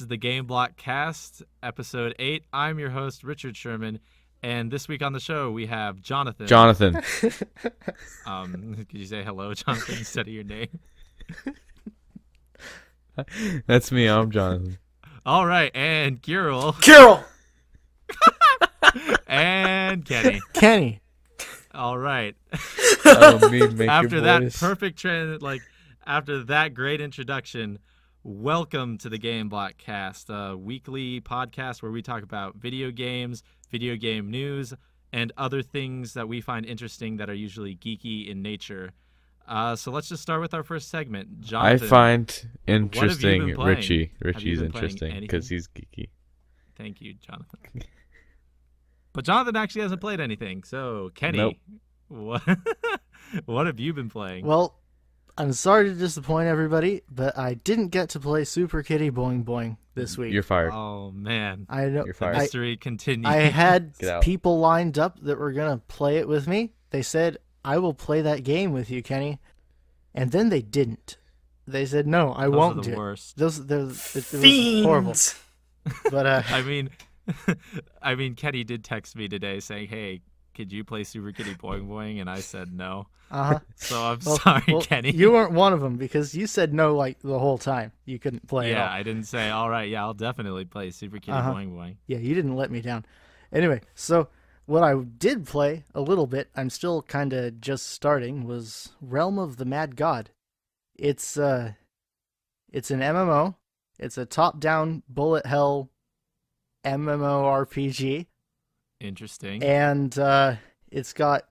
the GameBloc Cast, episode 8. I'm your host, Richard Sherman, and this week on the show we have Jonathan. Could you say hello, Jonathan, instead of your name? That's me. I'm Jonathan. All right, and Kiral. And Kenny. All right. After that perfect trend, after that great introduction, welcome to the GameBloc Cast, a weekly podcast where we talk about video games, video game news, and other things that we find interesting that are usually geeky in nature. So let's just start with our first segment. Jonathan, I find interesting what have you been playing? Richie. Richie's interesting because he's geeky. Thank you, Jonathan. But Jonathan actually hasn't played anything. So, Kenny, Nope. What have you been playing? Well, I'm sorry to disappoint everybody, but I didn't get to play Super Kitty Boing Boing this week. You're fired. Oh, man. I know. You're fired. The mystery continues. I had Get out. people lined up that were going to play it with me. They said, I will play that game with you, Kenny. And then they didn't. They said, no, I won't Those are do the it. worst. It was horrible. But I mean, Kenny did text me today saying, "Hey, could you play Super Kitty Boing Boing?" And I said no. So I'm sorry, Kenny. You weren't one of them because you said no the whole time. You couldn't play at all. Yeah, I didn't say, all right, yeah, I'll definitely play Super Kitty Boing Boing. Yeah, you didn't let me down. Anyway, so what I did play a little bit, I'm still kind of just starting, was Realm of the Mad God. It's an MMO. It's a top-down bullet hell MMORPG. Interesting. And it's got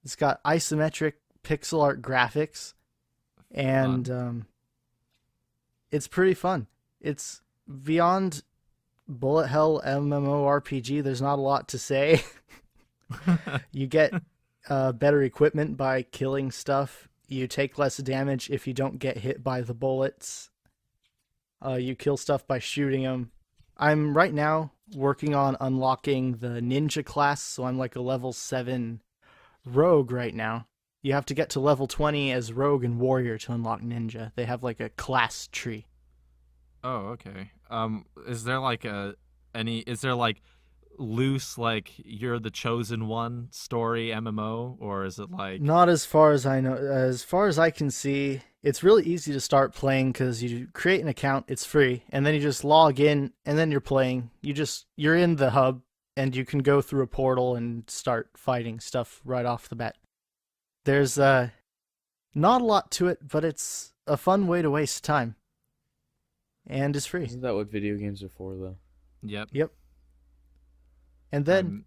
it's got isometric pixel art graphics, and it's pretty fun. It's beyond bullet hell MMORPG. There's not a lot to say. You get better equipment by killing stuff. You take less damage if you don't get hit by the bullets. You kill stuff by shooting them. I'm right now working on unlocking the ninja class, so I'm like a level 7 rogue right now. You have to get to level 20 as rogue and warrior to unlock ninja. They have like a class tree. Oh, okay. Is there loose, you're the chosen one story MMO, or is it like... Not as far as I know. As far as I can see, it's really easy to start playing because you create an account, it's free, and then you just log in, and then you're playing. You're in the hub, and you can go through a portal and start fighting stuff right off the bat. There's not a lot to it, but it's a fun way to waste time. And it's free. Isn't that what video games are for, though? Yep. And then...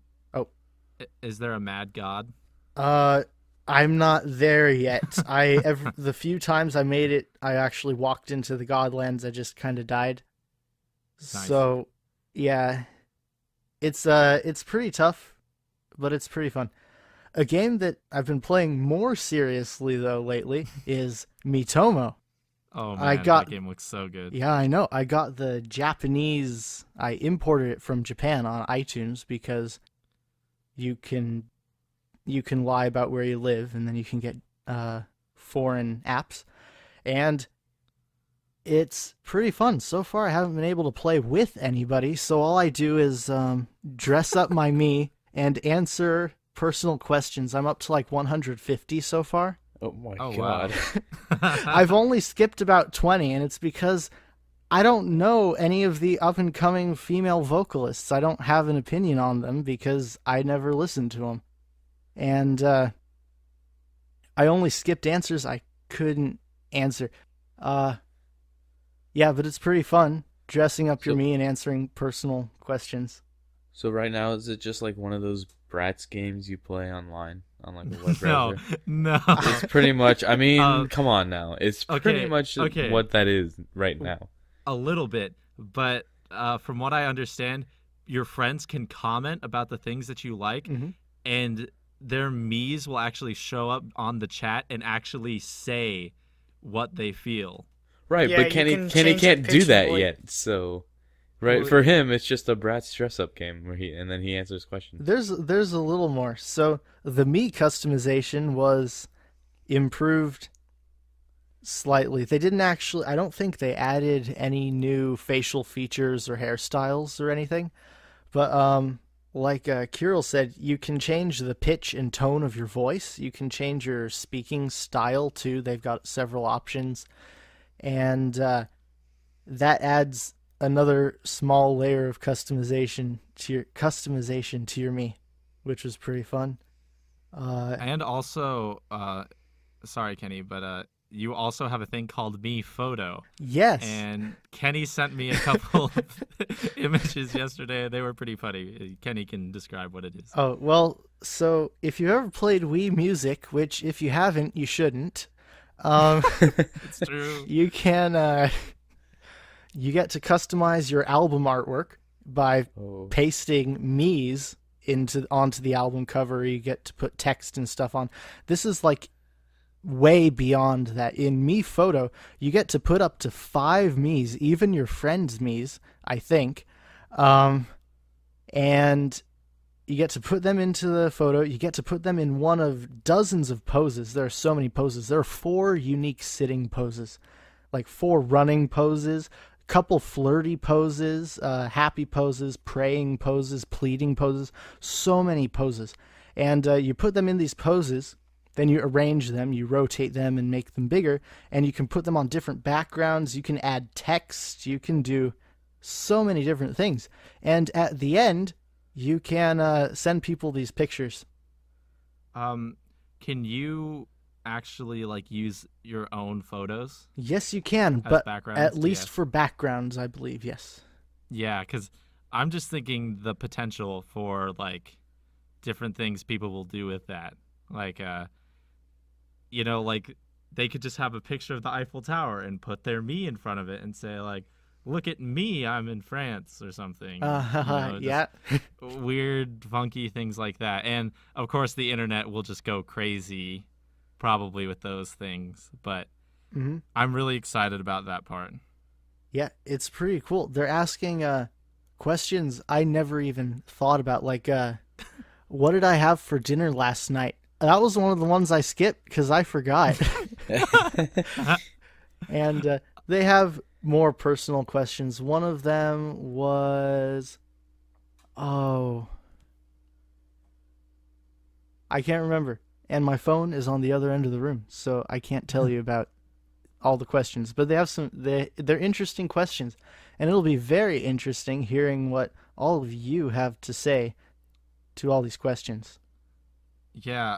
Is there a mad god? I'm not there yet. The few times I made it, I actually walked into the Godlands. I just kind of died. Nice. So, yeah, it's pretty tough, but it's pretty fun. A game that I've been playing more seriously though lately is Miitomo. Oh man, that game looks so good. Yeah, I know. I got the Japanese. I imported it from Japan on iTunes because you can lie about where you live, and then you can get foreign apps, and it's pretty fun. So far, I haven't been able to play with anybody, so all I do is dress up my me and answer personal questions. I'm up to like 150 so far. Oh my God. Wow. I've only skipped about 20, and it's because I don't know any of the up-and-coming female vocalists. I don't have an opinion on them because I never listened to them. And I only skipped answers I couldn't answer. Yeah, but it's pretty fun dressing up your me and answering personal questions. So right now, is it just like one of those Bratz games you play online on like a web browser? No. It's pretty much, I mean, come on now. It's pretty much what that is right now. A little bit, but from what I understand, your friends can comment about the things that you like, and their me's will actually show up on the chat and actually say what they feel. Right, Yeah, but Kenny can't do picture that boy. yet. So, right, for him, it's just a Bratz dress-up game where he answers questions. There's a little more. So the me customization was improved slightly. They didn't actually, I don't think they added any new facial features or hairstyles or anything. But like Kiral said, you can change the pitch and tone of your voice. You can change your speaking style too. They've got several options. And that adds another small layer of customization to your me, which was pretty fun. And also, sorry, Kenny, but you also have a thing called Me Photo. Yes. And Kenny sent me a couple of images yesterday. They were pretty funny. Kenny can describe what it is. Oh, well, so if you ever played Wii Music, which if you haven't, you shouldn't. It's true. You can, you get to customize your album artwork by pasting me's onto the album cover. You get to put text and stuff on. This is like way beyond that. In Me Photo, you get to put up to 5 me's, even your friends' me's, I think. And you get to put them into the photo. You get to put them in one of dozens of poses. There are so many poses. There are 4 unique sitting poses, like 4 running poses, couple flirty poses, happy poses, praying poses, pleading poses, so many poses. And you put them in these poses, then you arrange them, you rotate them and make them bigger, and you can put them on different backgrounds, you can add text, you can do so many different things. And at the end, you can send people these pictures. Can you actually like use your own photos? Yes, you can, but at least for backgrounds, I believe, yes. Yeah, because I'm just thinking the potential for like different things people will do with that. Like, you know, like they could just have a picture of the Eiffel Tower and put their me in front of it and say like, look at me, I'm in France or something. Yeah. Weird, funky things like that. And of course the internet will just go crazy probably with those things. But I'm really excited about that part. Yeah, it's pretty cool. They're asking questions I never even thought about. Like, what did I have for dinner last night? That was one of the ones I skipped because I forgot. And they have more personal questions. One of them was, I can't remember. And my phone is on the other end of the room, so I can't tell you about all the questions. But they have they're interesting questions, and it'll be very interesting hearing what all of you have to say to all these questions. Yeah,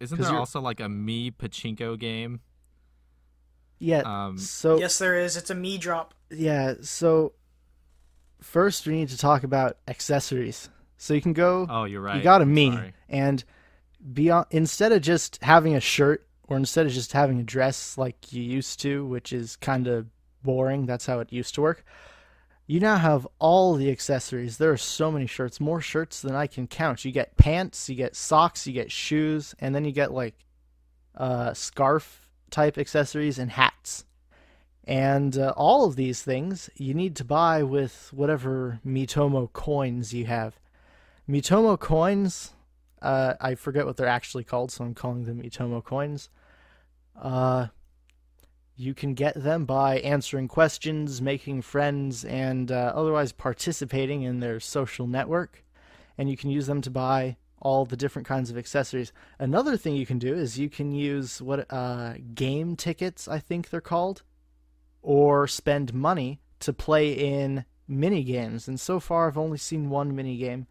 isn't there also like a Me Pachinko game? Yeah, yes, there is. It's a Me drop. Yeah, so first we need to talk about accessories. So you can go. Oh, you're right. You got a Me, and instead of just having a shirt or instead of just having a dress like you used to, which is kind of boring. That's how it used to work. You now have all the accessories. There are so many shirts, more shirts than I can count. You get pants, you get socks, you get shoes, and then you get like scarf type accessories and hats. And all of these things you need to buy with whatever Miitomo coins you have. Miitomo coins, I forget what they're actually called, so I'm calling them Miitomo coins. You can get them by answering questions, making friends, and otherwise participating in their social network. And you can use them to buy all the different kinds of accessories. Another thing you can do is you can use game tickets, I think they're called, or spend money to play in mini games. And so far I've only seen one mini game,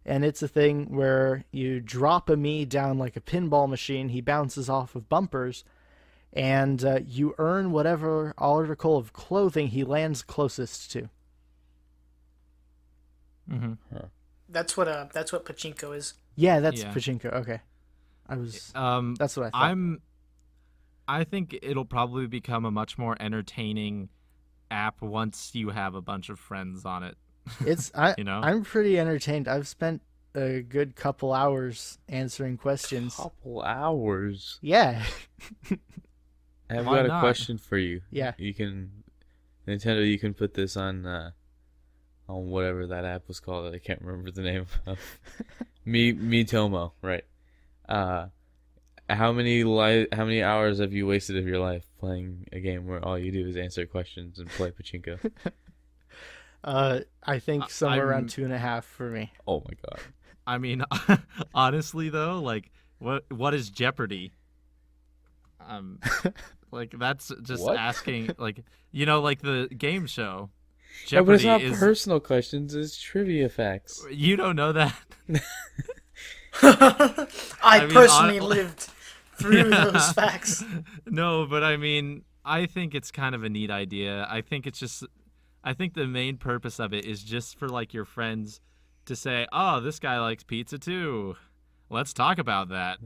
and it's a thing where you drop a me down like a pinball machine. He bounces off of bumpers, and you earn whatever article of clothing he lands closest to. Mm-hmm. Huh. That's what pachinko is. Yeah, that's pachinko. Okay, that's what I thought. I think it'll probably become a much more entertaining app once you have a bunch of friends on it. I'm pretty entertained. I've spent a good couple hours answering questions. Couple hours? Yeah. I've got a question for you. Yeah. Nintendo, you can put this on whatever that app was called. I can't remember the name of. Miitomo, right? How many hours have you wasted of your life playing a game where all you do is answer questions and play pachinko? I think somewhere around 2.5 for me. Oh my god. I mean, honestly though, like, what is Jeopardy? Like that's just asking, like, like the game show. Jeopardy but it's not personal questions; it's trivia facts. You don't know that. I personally lived through those facts. No, but I mean, I think it's kind of a neat idea. I think the main purpose of it is just for like your friends to say, "Oh, this guy likes pizza too. Let's talk about that."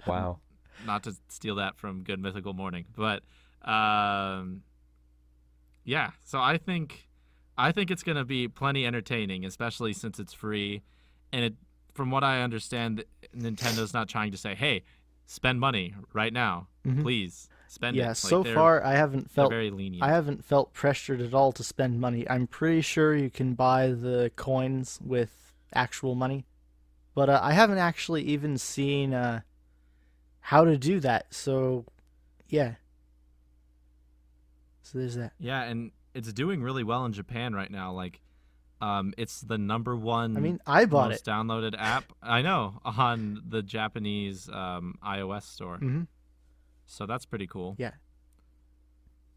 Wow. Not to steal that from Good Mythical Morning, but yeah. So I think it's gonna be plenty entertaining, especially since it's free, and from what I understand, Nintendo's not trying to say, "Hey, spend money right now, please spend it." Yeah, so far I haven't felt very lenient. I haven't felt pressured at all to spend money. I'm pretty sure you can buy the coins with actual money, but I haven't actually even seen how to do that. So, yeah. So there's that. Yeah, and it's doing really well in Japan right now. Like, it's the #1. I mean, I bought most downloaded app. I know, on the Japanese iOS store. Mm-hmm. So that's pretty cool. Yeah.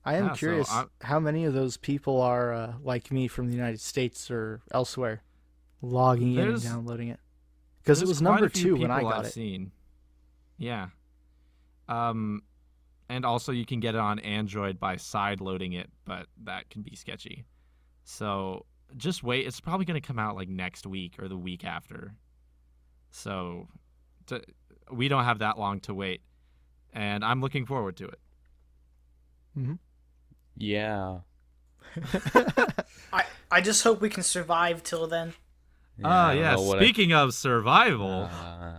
I am curious how many of those people are like me from the United States or elsewhere, logging in and downloading it. Because it was #2 when I got it. Seen. Yeah. And also you can get it on Android by side-loading it, but that can be sketchy. So just wait. It's probably going to come out like next week or the week after. So we don't have that long to wait. And I'm looking forward to it. Mm-hmm. Yeah. I just hope we can survive till then. Yeah. Speaking of survival.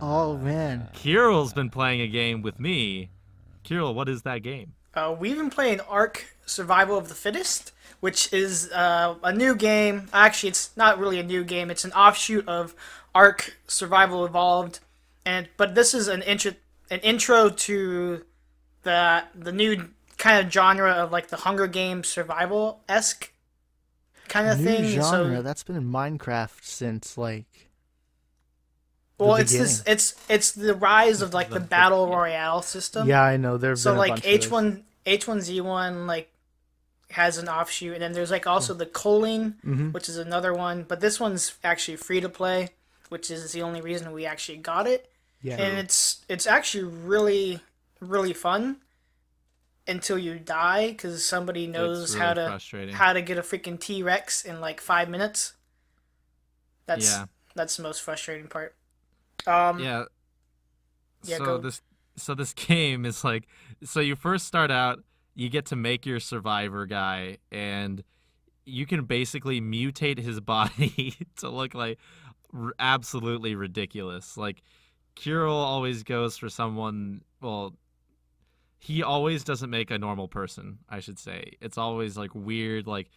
Oh, man. Kiral's been playing a game with me. Kiral, what is that game? We've been playing Ark Survival of the Fittest, which is a new game. Actually, it's not really a new game. It's an offshoot of Ark Survival Evolved. But this is an intro to the new kind of genre of like the Hunger Games survival-esque kind of thing. New genre? So, that's been in Minecraft since like. Well, it's the rise of like the battle royale system. Yeah, I know. There's so like H1Z1 like has an offshoot, and then there's like also the Coaling, which is another one. But this one's actually free to play, which is the only reason we actually got it. Yeah. And it's actually really, really fun until you die, because somebody knows how to get a freaking T-Rex in like 5 minutes. That's the most frustrating part. So this game is like, so you first start out, you get to make your survivor guy, and you can basically mutate his body to look like absolutely ridiculous. Like, Kiral always goes for someone, well, he always doesn't make a normal person, I should say. It's always like weird, like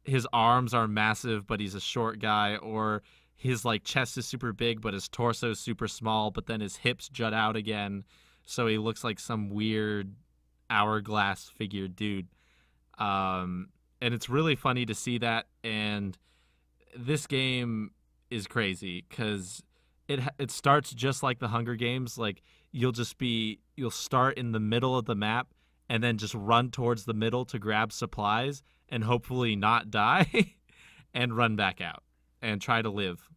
his arms are massive but he's a short guy, or his like chest is super big but his torso is super small, but then his hips jut out again, so he looks like some weird hourglass figure dude. And it's really funny to see that, and this game is crazy because it starts just like the Hunger Games. Like, you'll start in the middle of the map and then just run towards the middle to grab supplies and hopefully not die and run back out and try to live.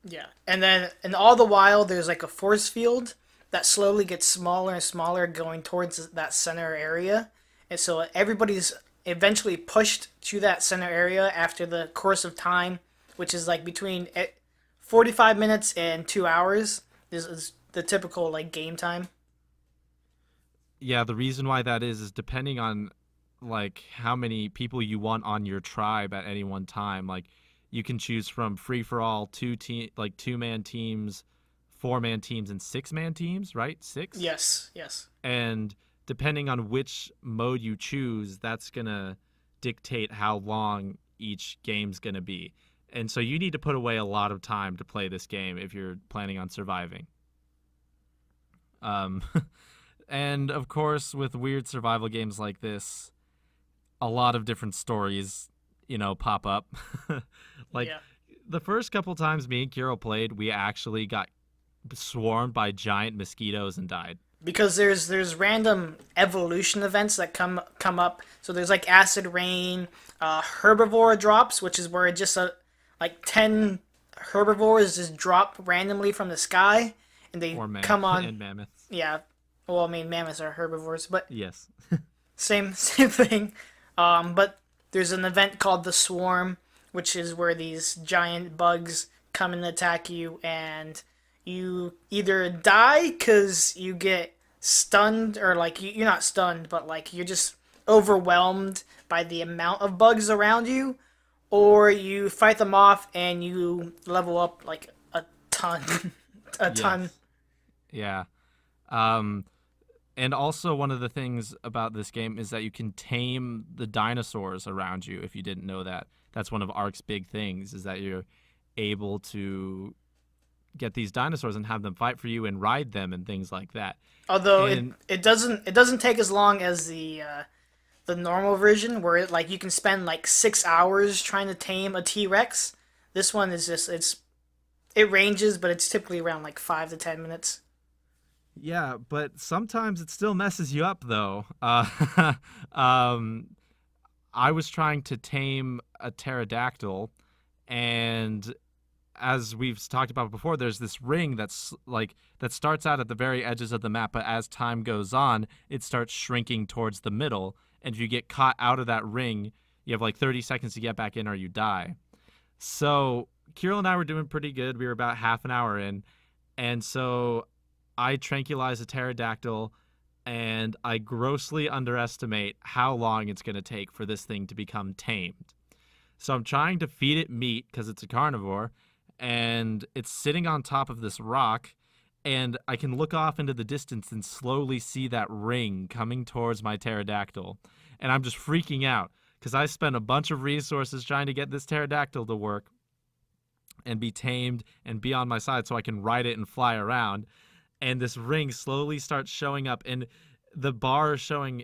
Yeah. And all the while there's like a force field that slowly gets smaller and smaller going towards that center area. And so everybody's eventually pushed to that center area after the course of time, which is like between 45 minutes and 2 hours. This is the typical like game time. Yeah, the reason why that is depending on like how many people you want on your tribe at any one time. Like, you can choose from free for all, 2-man teams, 4-man teams, and 6-man teams, right? 6? Yes. And depending on which mode you choose, that's gonna dictate how long each game's gonna be. And so you need to put away a lot of time to play this game if you're planning on surviving. And of course, with weird survival games like this, a lot of different stories, pop up. The first couple times me and Kiral played, we actually got swarmed by giant mosquitoes and died. Because there's random evolution events that come up. So there's like acid rain, herbivore drops, which is where it just 10 herbivores just drop randomly from the sky, and they come on. And mammoths. Yeah, well, I mean mammoths are herbivores, but yes, same thing. But there's an event called the Swarm, which is where these giant bugs come and attack you, and you either die because you get stunned, or you're not stunned, but you're just overwhelmed by the amount of bugs around you, or you fight them off and you level up a ton. Ton. Yeah. And also one of the things about this game is that you can tame the dinosaurs around you, if you didn't know that. That's one of Ark's big things, is that you're able to get these dinosaurs and have them fight for you and ride them and things like that. Although it doesn't take as long as the normal version, where you can spend 6 hours trying to tame a T-Rex. This one is it ranges, but it's typically around 5 to 10 minutes. Yeah, but sometimes it still messes you up though. I was trying to tame a pterodactyl, and as we've talked about before, there's this ring that starts out at the very edges of the map, but as time goes on, it starts shrinking towards the middle. And if you get caught out of that ring, you have 30 seconds to get back in or you die. So Kiral and I were doing pretty good. We were about half an hour in. And so I tranquilize a pterodactyl, and I grossly underestimate how long it's going to take for this thing to become tamed. So I'm trying to feed it meat because it's a carnivore, and it's sitting on top of this rock, and I can look off into the distance and slowly see that ring coming towards my pterodactyl. And I'm just freaking out because I spent a bunch of resources trying to get this pterodactyl to work and be tamed and be on my side so I can ride it and fly around. And this ring slowly starts showing up, and the bar showing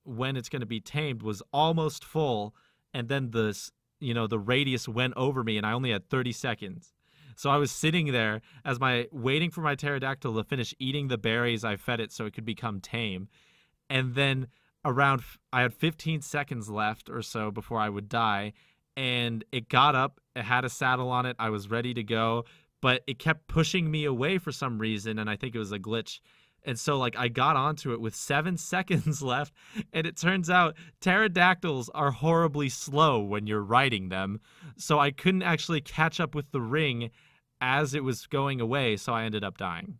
when it's going to be tamed was almost full, and then the radius went over me, and I only had 30 seconds. So I was sitting there waiting for my pterodactyl to finish eating the berries I fed it so it could become tame. And then I had 15 seconds left or so before I would die. And it got up, it had a saddle on it, I was ready to go, but it kept pushing me away for some reason, and I think it was a glitch. And so I got onto it with 7 seconds left, and it turns out pterodactyls are horribly slow when you're riding them. So I couldn't actually catch up with the ring as it was going away, so I ended up dying.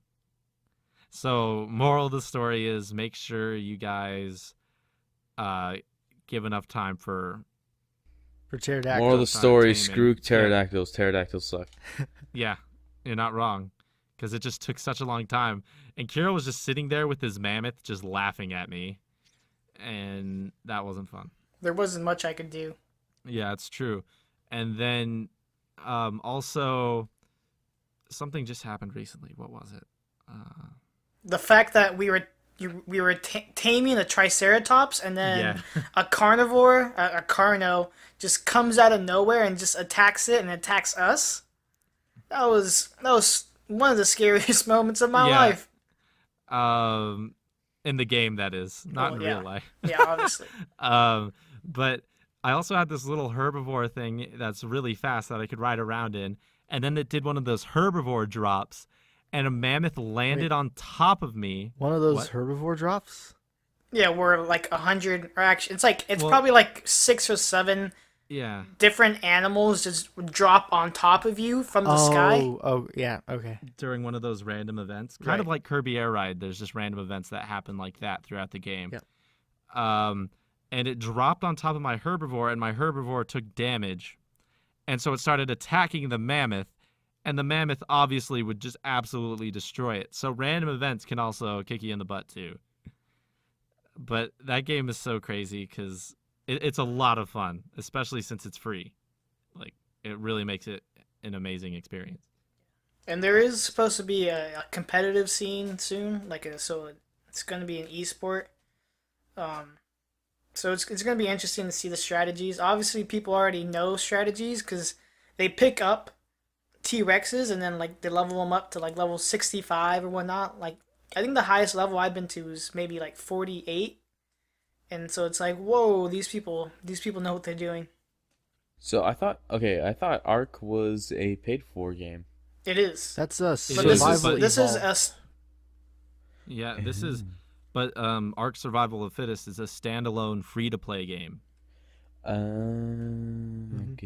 So moral of the story is, make sure you guys give enough time for pterodactyls. Moral of the story, screw pterodactyls. Yeah. Pterodactyls suck. Yeah, you're not wrong. Because it just took such a long time. And Kiral was just sitting there with his mammoth just laughing at me. And that wasn't fun. There wasn't much I could do. Yeah, it's true. And then also, something just happened recently. What was it? The fact that we were taming a Triceratops, and then a carnivore, a carno, just comes out of nowhere and just attacks it and attacks us. That was one of the scariest moments of my life. In the game, that is. Not in real life. Yeah, obviously. But I also had this little herbivore thing that's really fast that I could ride around in. And then it did one of those herbivore drops, and a mammoth landed on top of me. One of those herbivore drops? Yeah, we're 100, or actually, it's probably 6 or 7 different animals just drop on top of you from the sky. Oh, yeah, okay. During one of those random events. Kind of like Kirby Air Ride, there's just random events that happen like that throughout the game. Yep. And it dropped on top of my herbivore, and my herbivore took damage. And so it started attacking the mammoth, and the mammoth obviously would just absolutely destroy it. So random events can also kick you in the butt too. But that game is so crazy because it's a lot of fun, especially since it's free. It really makes it an amazing experience. And there is supposed to be a competitive scene soon, so It's going to be an esport. So it's going to be interesting to see the strategies. Obviously, people already know strategies because they pick up T-Rexes and then like they level them up to like level 65 or whatnot. Like I think the highest level I've been to is maybe like 48. And so it's like, whoa, these people know what they're doing. So I thought Ark was a paid-for game. It is. That's a survival. This is a. Yeah, this is. But Ark Survival of Fittest is a standalone free-to-play game. And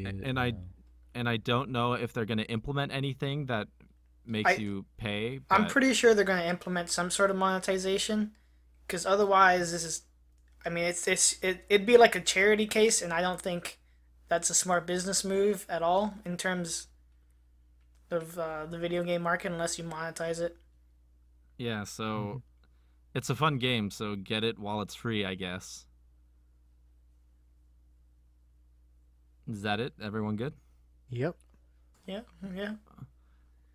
I don't know if they're going to implement anything that makes you pay. But... I'm pretty sure they're going to implement some sort of monetization, because otherwise, this is. I mean, it'd be like a charity case, and I don't think that's a smart business move at all in terms of the video game market, unless you monetize it. Yeah, so it's a fun game, so get it while it's free, I guess. Is that it? Everyone good? Yep. Yeah.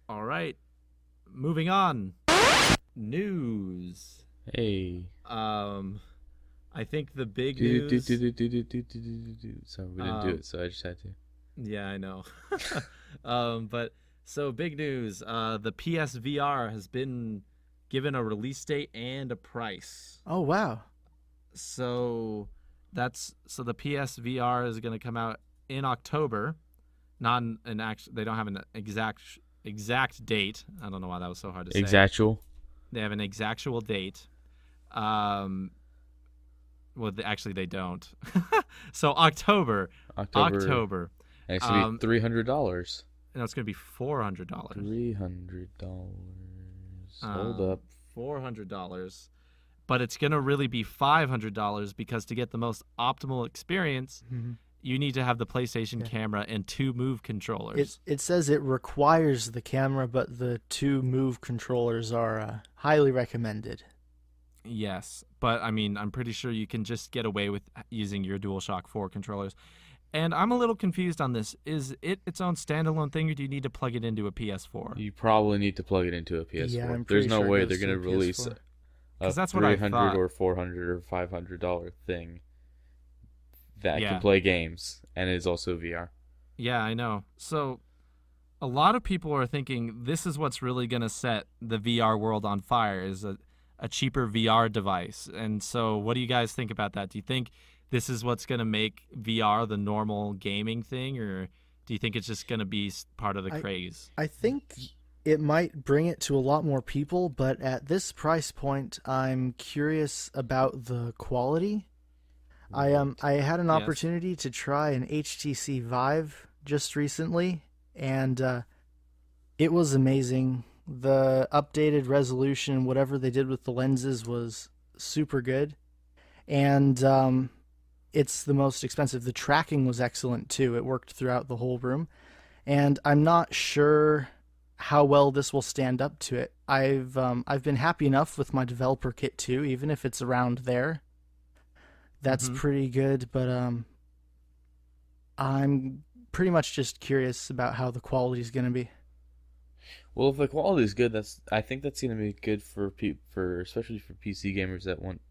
All right. Moving on. News. Hey. I think the big news... Sorry, we didn't do it, so I just had to. Yeah, I know. But, so big news. The PSVR has been given a release date and a price. Oh, wow. So the PSVR is going to come out in October. Not an actual. They don't have an exact date. I don't know why that was so hard to say. Exactual. They have an exactual date. Well, actually, they don't. So October. And it's going to be $300. No, it's going to be $400. $300. Hold up. $400. But it's going to really be $500 because to get the most optimal experience, you need to have the PlayStation camera and 2 Move controllers. It says it requires the camera, but the 2 Move controllers are highly recommended. Yes, but I mean, I'm pretty sure you can just get away with using your DualShock 4 controllers. And I'm a little confused on this. Is it its own standalone thing, or do you need to plug it into a PS4? You probably need to plug it into a PS4. Yeah, There's no way they're going to release a that's what I thought. or $400 or $500 thing that can play games and is also VR. Yeah, I know. So a lot of people are thinking this is what's really going to set the VR world on fire, is a cheaper VR device. And so what do you guys think about that? Do you think this is what's going to make VR the normal gaming thing, or do you think it's just going to be part of the craze? I think it might bring it to a lot more people, but at this price point, I'm curious about the quality. I had an opportunity to try an HTC Vive just recently, and it was amazing. The updated resolution, whatever they did with the lenses, was super good. And it's the most expensive. The tracking was excellent too. It worked throughout the whole room. And I'm not sure how well this will stand up to it. I've been happy enough with my developer kit too, even if it's around there. That's pretty good, but I'm pretty much just curious about how the quality is going to be. Well, if the quality is good, I think that's going to be good for especially for PC gamers that want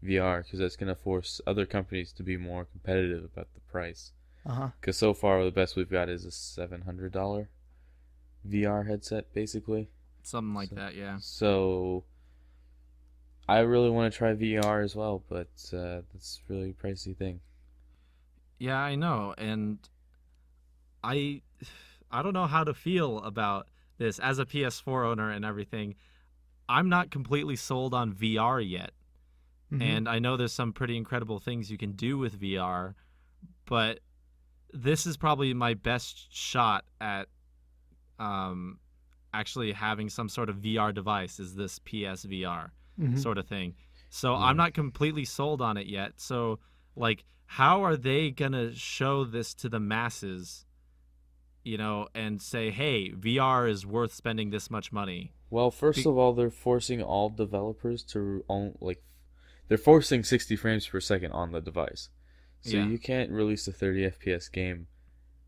VR, because that's going to force other companies to be more competitive about the price. Because so far the best we've got is a $700 VR headset, basically. Something like that, yeah. So I really want to try VR as well, but that's really a pricey thing. Yeah, I know, and I don't know how to feel about this as a PS4 owner and everything. I'm not completely sold on VR yet. And I know there's some pretty incredible things you can do with VR, but this is probably my best shot at actually having some sort of VR device, is this PSVR sort of thing. So I'm not completely sold on it yet. So, like, how are they going to show this to the masses, and say, hey, VR is worth spending this much money? Well, first of all, they're forcing all developers to they're forcing 60 frames per second on the device. So you can't release a 30 FPS game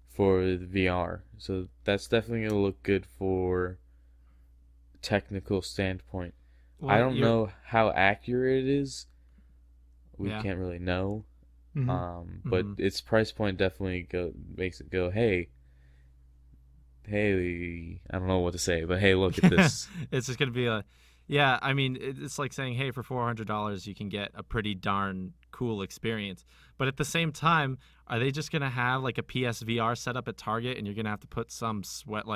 for the VR. So that's definitely going to look good for technical standpoint. I don't know how accurate it is. We can't really know. But its price point definitely makes it go, hey, I don't know what to say, but hey, look at this. It's just gonna be I mean, it's like saying, hey, for $400 you can get a pretty darn cool experience. But at the same time, are they just gonna have like a PSVR set up at Target, and you're gonna have to put some sweaty,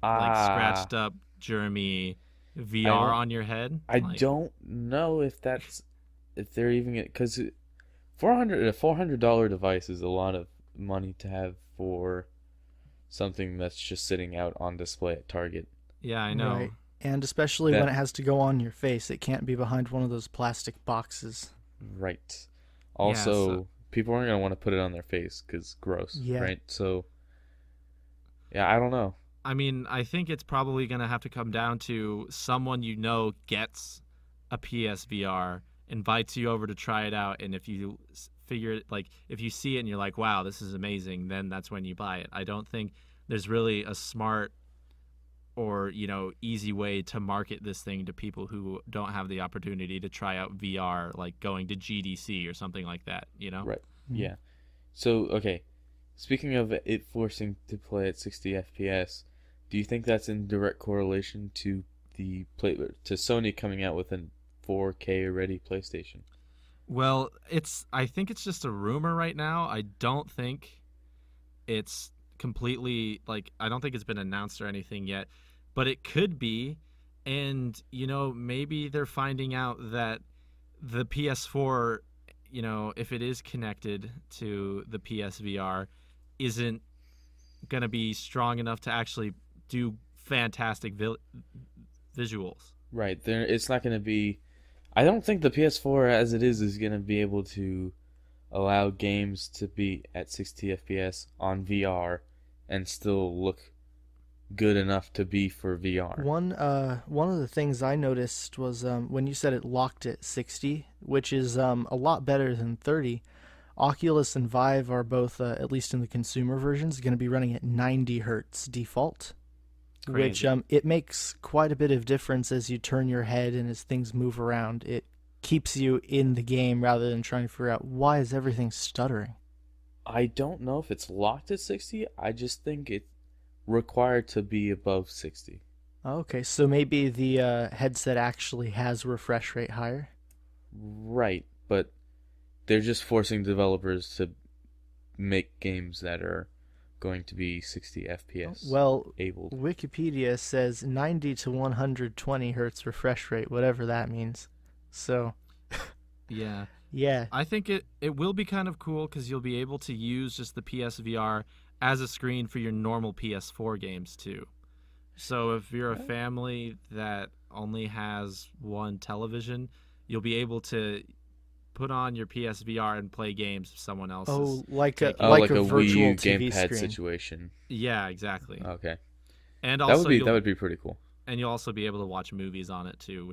like scratched up germy VR on your head? I don't know if they're even, because a $400 device is a lot of money to have for something that's just sitting out on display at Target. Yeah, I know. Right. And especially when it has to go on your face, it can't be behind one of those plastic boxes. Right. Also, people aren't going to want to put it on their face because gross, right? So, yeah, I don't know. I mean, I think it's probably going to have to come down to someone gets a PSVR, invites you over to try it out, and if you if you see it and you're like, wow, this is amazing, then that's when you buy it. I don't think there's really a smart or easy way to market this thing to people who don't have the opportunity to try out VR, like going to GDC or something like that, Right. Yeah. So, okay, speaking of it forcing to play at 60 FPS, do you think that's in direct correlation to Sony coming out with a 4K ready PlayStation? Well, I think it's just a rumor right now. I don't think it's completely, I don't think it's been announced or anything yet, but it could be. And maybe they're finding out that the PS4, if it is connected to the PSVR, isn't gonna be strong enough to actually do fantastic visuals. Right. It's not gonna be. I don't think the PS4 as it is going to be able to allow games to be at 60 FPS on VR and still look good enough to be for VR. One of the things I noticed was when you said it locked at 60, which is a lot better than 30. Oculus and Vive are both, at least in the consumer versions, going to be running at 90 hertz default. Crazy. Which it makes quite a bit of difference as you turn your head and as things move around. It keeps you in the game rather than trying to figure out why is everything stuttering. I don't know if it's locked at 60. I just think it's required to be above 60. Okay, so maybe the headset actually has refresh rate higher? Right, but they're just forcing developers to make games that are going to be 60 FPS. Well, able. Wikipedia says 90 to 120 hertz refresh rate, whatever that means. So, yeah. Yeah. I think it will be kind of cool because you'll be able to use just the PSVR as a screen for your normal PS4 games too. So if you're a family that only has one television, you'll be able to put on your PSVR and play games if someone else. Oh, like a virtual Wii U gamepad screen situation. Yeah, exact.ly. Okay. And also that would be pretty cool. And you'll also be able to watch movies on it too,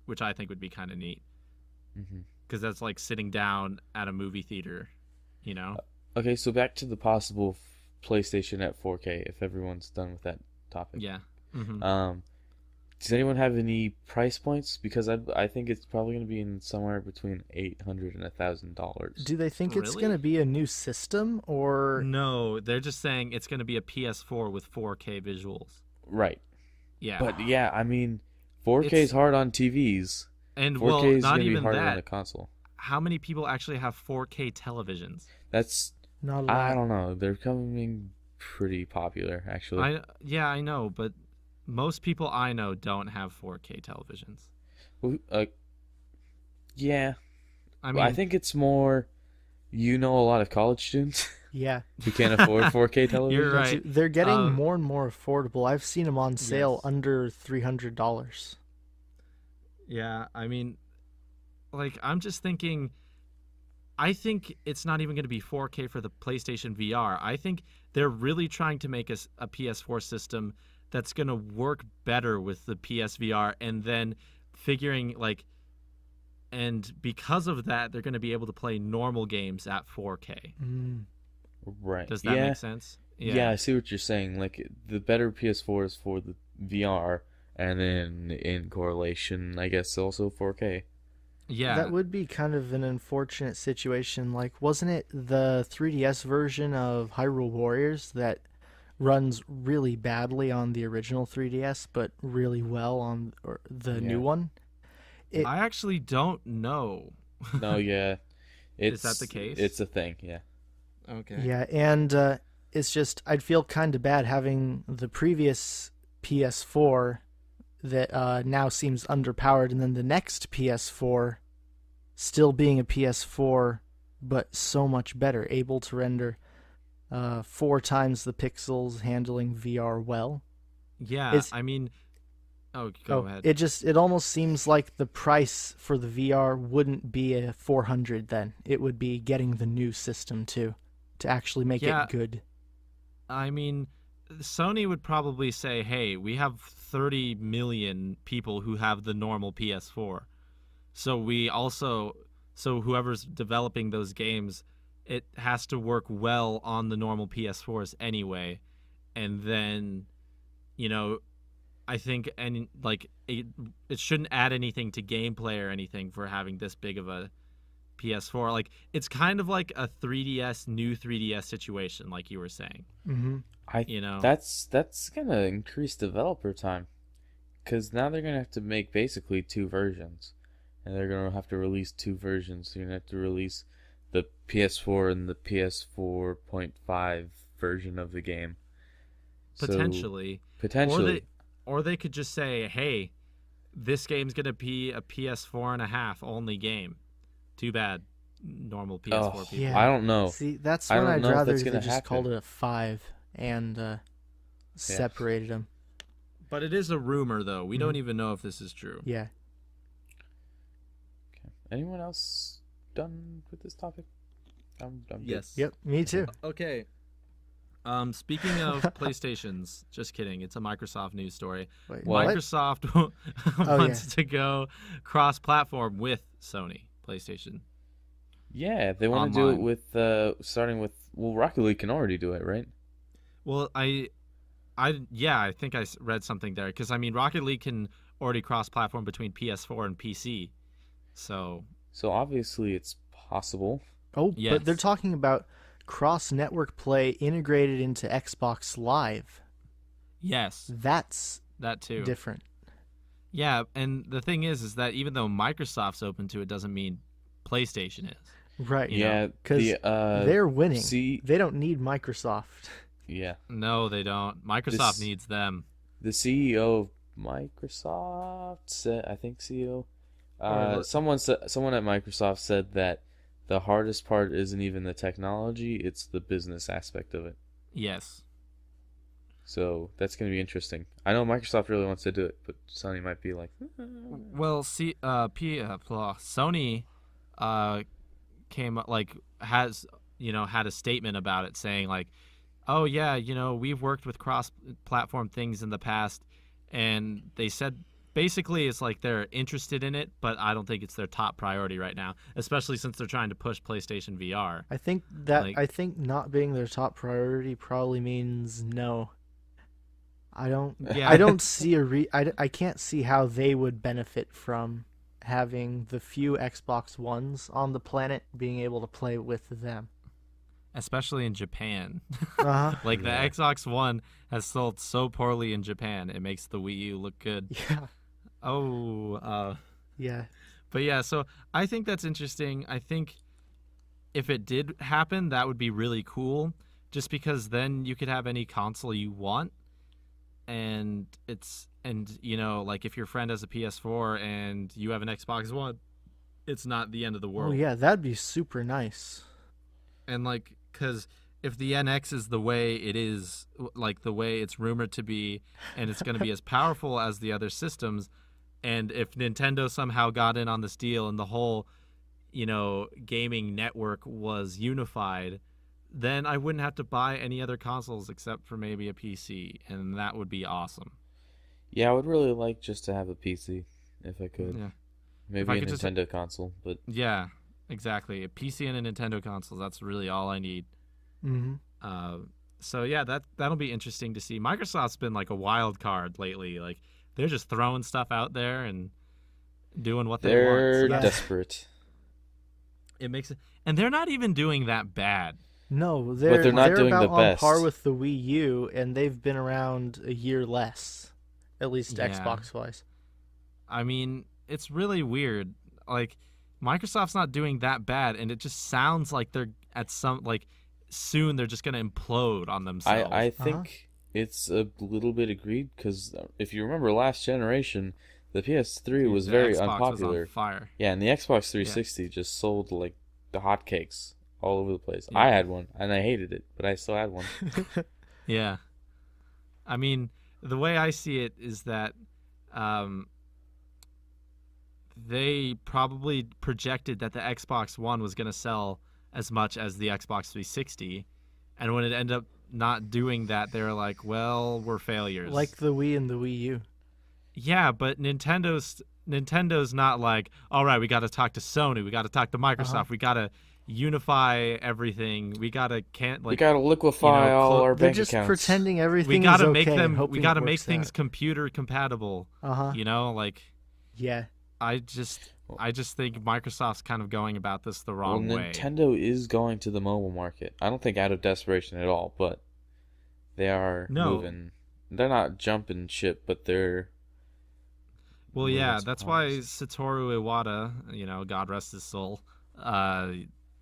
which I think would be kind of neat. Because that's like sitting down at a movie theater, Okay, so back to the possible PlayStation at 4K if everyone's done with that topic. Yeah. Does anyone have any price points? Because I think it's probably going to be in somewhere between $800 and $1,000. Do they think it's going to be a new system or? No, they're just saying it's going to be a PS4 with 4K visuals. Right. Yeah. But yeah, I mean, 4K is hard on TVs. And 4K is not going to be even harder that. on a console. How many people actually have 4K televisions? That's not a lot. I don't know. They're becoming pretty popular, actually. I know, but most people I know don't have 4K televisions. Yeah. I mean, I think it's more, a lot of college students. Yeah. Who can't afford 4K television. You're right. They're getting more and more affordable. I've seen them on sale under $300. Yeah, I mean, I'm just thinking, I think it's not even going to be 4K for the PlayStation VR. I think they're really trying to make a PS4 system that's going to work better with the PSVR, and then figuring and because of that, they're going to be able to play normal games at 4K. Right. Does that make sense? Yeah, I see what you're saying. The better PS4 is for the VR, And then in correlation, I guess also 4K. Yeah. That would be kind of an unfortunate situation. Like, wasn't it the 3DS version of Hyrule Warriors that runs really badly on the original 3DS, but really well on the new one? I actually don't know. No, yeah. Is that the case? It's a thing, yeah. Okay. Yeah, and it's just, I'd feel kind of bad having the previous PS4 that now seems underpowered, and then the next PS4 still being a PS4, but so much better, able to render 4 times the pixels, handling VR well. Yeah, I mean... Oh, go ahead. It almost seems like the price for the VR wouldn't be a 400 then. It would be getting the new system too, to actually make it good. I mean, Sony would probably say, hey, we have 30 million people who have the normal PS4. So whoever's developing those games, it has to work well on the normal PS4s anyway. And then, I think it shouldn't add anything to gameplay or anything for having this big of a PS4. Like, it's kind of like a new 3DS situation, like you were saying. Mm-hmm. That's gonna increase developer time, because now they're gonna have to make basically 2 versions, and they're gonna have to release 2 versions. So you're gonna have to release the PS4 and the PS4.5 version of the game. Potentially. Or they could just say, hey, this game's going to be a PS4.5 only game. Too bad, normal PS4 people. Yeah. I don't know. See, that's when I'd rather they just called it a 5 and separated them. But it is a rumor, though. We don't even know if this is true. Yeah. Okay. Anyone else done with this topic? I'm yes. Yep, me too. Okay. Speaking of PlayStations, just kidding. It's a Microsoft news story. Wait, Microsoft wants to go cross-platform with Sony PlayStation. Yeah, they want to do it with starting with. Well, Rocket League can already do it, right? Well, I think I read something there, because I mean Rocket League can already cross-platform between PS4 and PC. So obviously it's possible. Oh, yes. But they're talking about cross-network play integrated into Xbox Live. Yes. That's that too. Different. Yeah, and the thing is that even though Microsoft's open to it, doesn't mean PlayStation is. Right. Yeah, because they're winning. They don't need Microsoft. Yeah. No, they don't. Microsoft needs them. The CEO of Microsoft said, I think CEO, someone at Microsoft said that the hardest part isn't even the technology, it's the business aspect of it. Yes. So that's going to be interesting. I know Microsoft really wants to do it, but Sony might be like... Well, see, Sony had a statement about it saying like, oh yeah, we've worked with cross-platform things in the past, and they said basically it's like they're interested in it, but I don't think it's their top priority right now, especially since they're trying to push PlayStation VR. I think not being their top priority probably means no. I don't see I can't see how they would benefit from having the few Xbox Ones on the planet being able to play with them. Especially in Japan. Uh-huh. The Xbox One has sold so poorly in Japan, it makes the Wii U look good. Yeah. Yeah. But yeah, so I think that's interesting. I think if it did happen, that would be really cool, just because then you could have any console you want. And if your friend has a PS4 and you have an Xbox One, it's not the end of the world. Oh yeah, that'd be super nice. And because if the NX is the way it is, the way it's rumored to be, and it's going to be as powerful as the other systems, and if Nintendo somehow got in on this deal and the whole, gaming network was unified, then I wouldn't have to buy any other consoles except for maybe a PC, and that would be awesome. Yeah, I would really like just to have a PC if I could. Yeah. Maybe a Nintendo console, but... Yeah, exactly. A PC and a Nintendo console, that's really all I need. Mm-hmm. So yeah, that'll be interesting to see. Microsoft's been like a wild card lately. Like they're just throwing stuff out there and doing what they They're want. desperate. It makes it, and they're not even doing that bad. No, they're not doing about the best. on par with the Wii U, and they've been around a year less, at least Xbox wise. I mean, it's really weird. Like, Microsoft's not doing that bad, and it just sounds like they're at some soon they're just gonna implode on themselves. I think it's a little bit agreed, because if you remember last generation, the PS3 was very Xbox unpopular. Was on fire. Yeah, and the Xbox 360 just sold like the hotcakes all over the place. Yeah. I had one, and I hated it, but I still had one. Yeah. I mean, the way I see it is that they probably projected that the Xbox One was going to sell as much as the Xbox 360, and when it ended up not doing that, they were like, well, we're failures. Like the Wii and the Wii U. Yeah, but Nintendo's not like, all right, we got to talk to Sony, we got to talk to Microsoft, we got to unify everything, we got to liquefy all our bank accounts. They're just pretending everything is okay. We got to make things computer compatible. Yeah. I just think Microsoft's kind of going about this the wrong way. Nintendo is going to the mobile market. I don't think out of desperation at all, but they are moving. They're not jumping ship, but they're... Well, yeah, that's why Satoru Iwata, God rest his soul,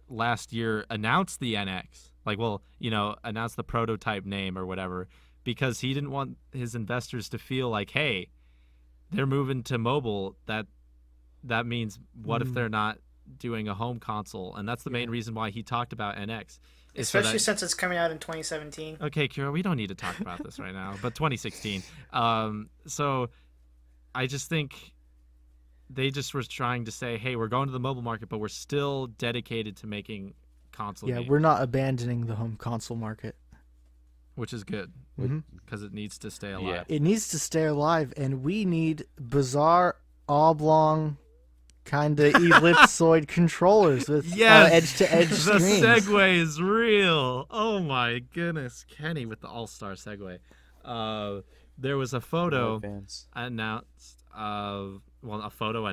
last year announced the NX. Announced the prototype name or whatever, because he didn't want his investors to feel like, hey, they're moving to mobile. That means what if they're not doing a home console? And that's the main reason why he talked about NX. Especially since it's coming out in 2017. Okay, Kiral, we don't need to talk about this right now, but 2016. So I just think they just were trying to say, hey, we're going to the mobile market, but we're still dedicated to making console games. We're not abandoning the home console market. Which is good, because it needs to stay alive. Yeah. It needs to stay alive, and we need bizarre, oblong, kind of ellipsoid controllers with edge-to-edge screens. The segue is real. Oh my goodness, Kenny with the all-star segue. There was a photo announced of a photo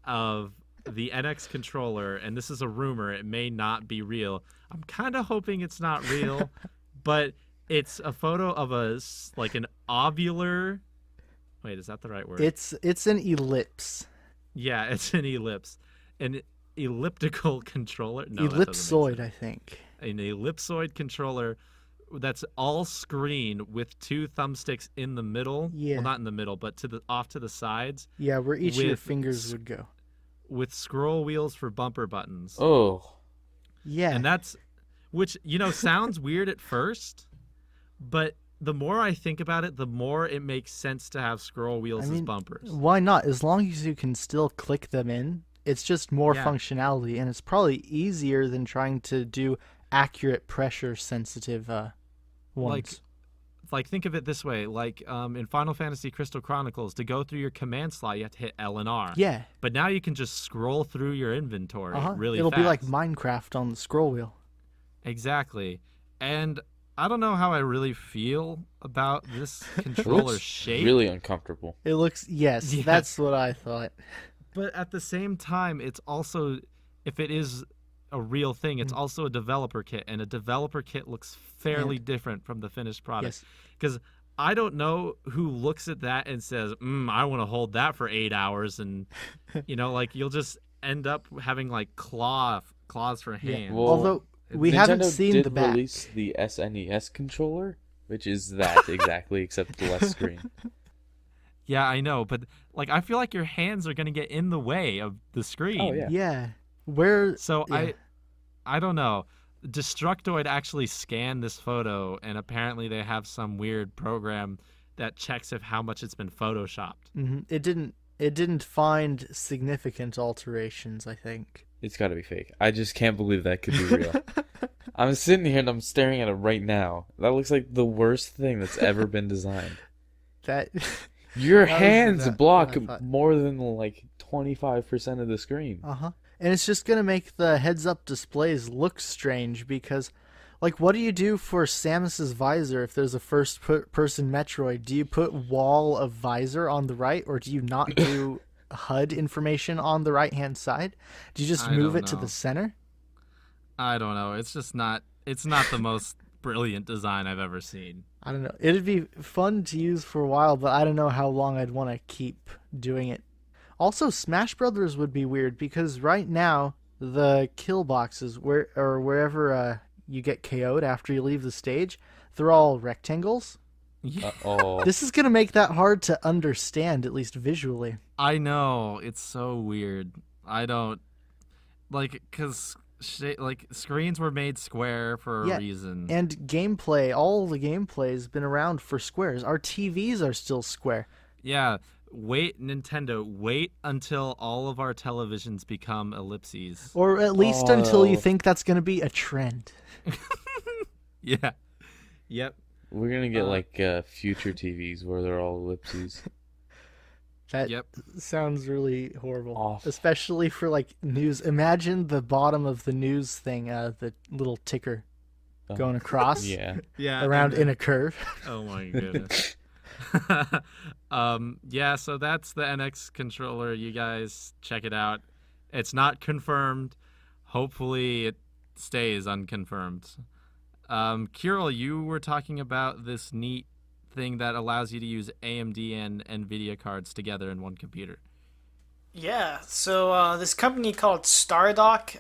of the NX controller, and this is a rumor. It may not be real. I'm kind of hoping it's not real, but it's a photo of an ovular. Wait, is that the right word? It's an ellipse. Yeah, it's an ellipse. An elliptical controller. No, ellipsoid, I think. An ellipsoid controller that's all screen with two thumbsticks in the middle. Yeah. Well, not in the middle, but off to the sides. Yeah, where each of your fingers would go. With scroll wheels for bumper buttons. Oh. Yeah. And that's, which, sounds weird at first, but the more I think about it, the more it makes sense to have scroll wheels as bumpers. Why not? As long as you can still click them in, it's just more functionality, and it's probably easier than trying to do accurate pressure-sensitive ones. Like think of it this way, in Final Fantasy Crystal Chronicles, to go through your command slot, you have to hit L and R. Yeah. But now you can just scroll through your inventory really It'll fast. be like Minecraft on the scroll wheel. Exactly. And I don't know how I really feel about this controller shape. Really uncomfortable. It looks, that's what I thought. But at the same time, it's also, if it is a real thing, it's also a developer kit, and a developer kit looks fairly different from the finished product. Because I don't know who looks at that and says, I want to hold that for 8 hours, and you'll just end up having claws for hands. Well, although we haven't seen the back. Nintendo did release the SNES controller, which is that exactly, except less screen. Yeah, I know, but I feel like your hands are going to get in the way of the screen. Oh yeah. Yeah. I don't know. Destructoid actually scanned this photo, and apparently they have some weird program that checks if how much it's been photoshopped. Mm-hmm. It didn't find significant alterations, I think. It's got to be fake. I just can't believe that could be real. I'm sitting here and I'm staring at it right now. That looks like the worst thing that's ever been designed. Your hands block more than 25% of the screen. And it's just going to make the heads-up displays look strange because, Like, what do you do for Samus's visor if there's a first-person Metroid? Do you put wall of visor on the right, or do you not do HUD information on the right-hand side? Do you just move it to the center? I don't know. It's just not. It's not the most brilliant design I've ever seen. I don't know. It'd be fun to use for a while, but I don't know how long I'd want to keep doing it. Also, Smash Brothers would be weird because right now the kill boxes wherever you get KO'd after you leave the stage, they're all rectangles. Uh-oh. This is going to make that hard to understand, at least visually. I know. It's so weird. I don't... because screens were made square for a reason. And gameplay, all the gameplay has been around for squares. Our TVs are still square. Yeah. Nintendo, wait until all of our televisions become ellipses. Or at least until you think that's going to be a trend. Yeah. Yep. We're going to get future TVs where they're all ellipses. That sounds really horrible. Especially for news. Imagine the bottom of the news thing, the little ticker going across. Around in a curve. Oh my goodness. So that's the NX controller. You guys check it out. It's not confirmed. Hopefully it stays unconfirmed. Kiral, you were talking about this neat thing that allows you to use AMD and NVIDIA cards together in one computer. Yeah, so this company called Stardock,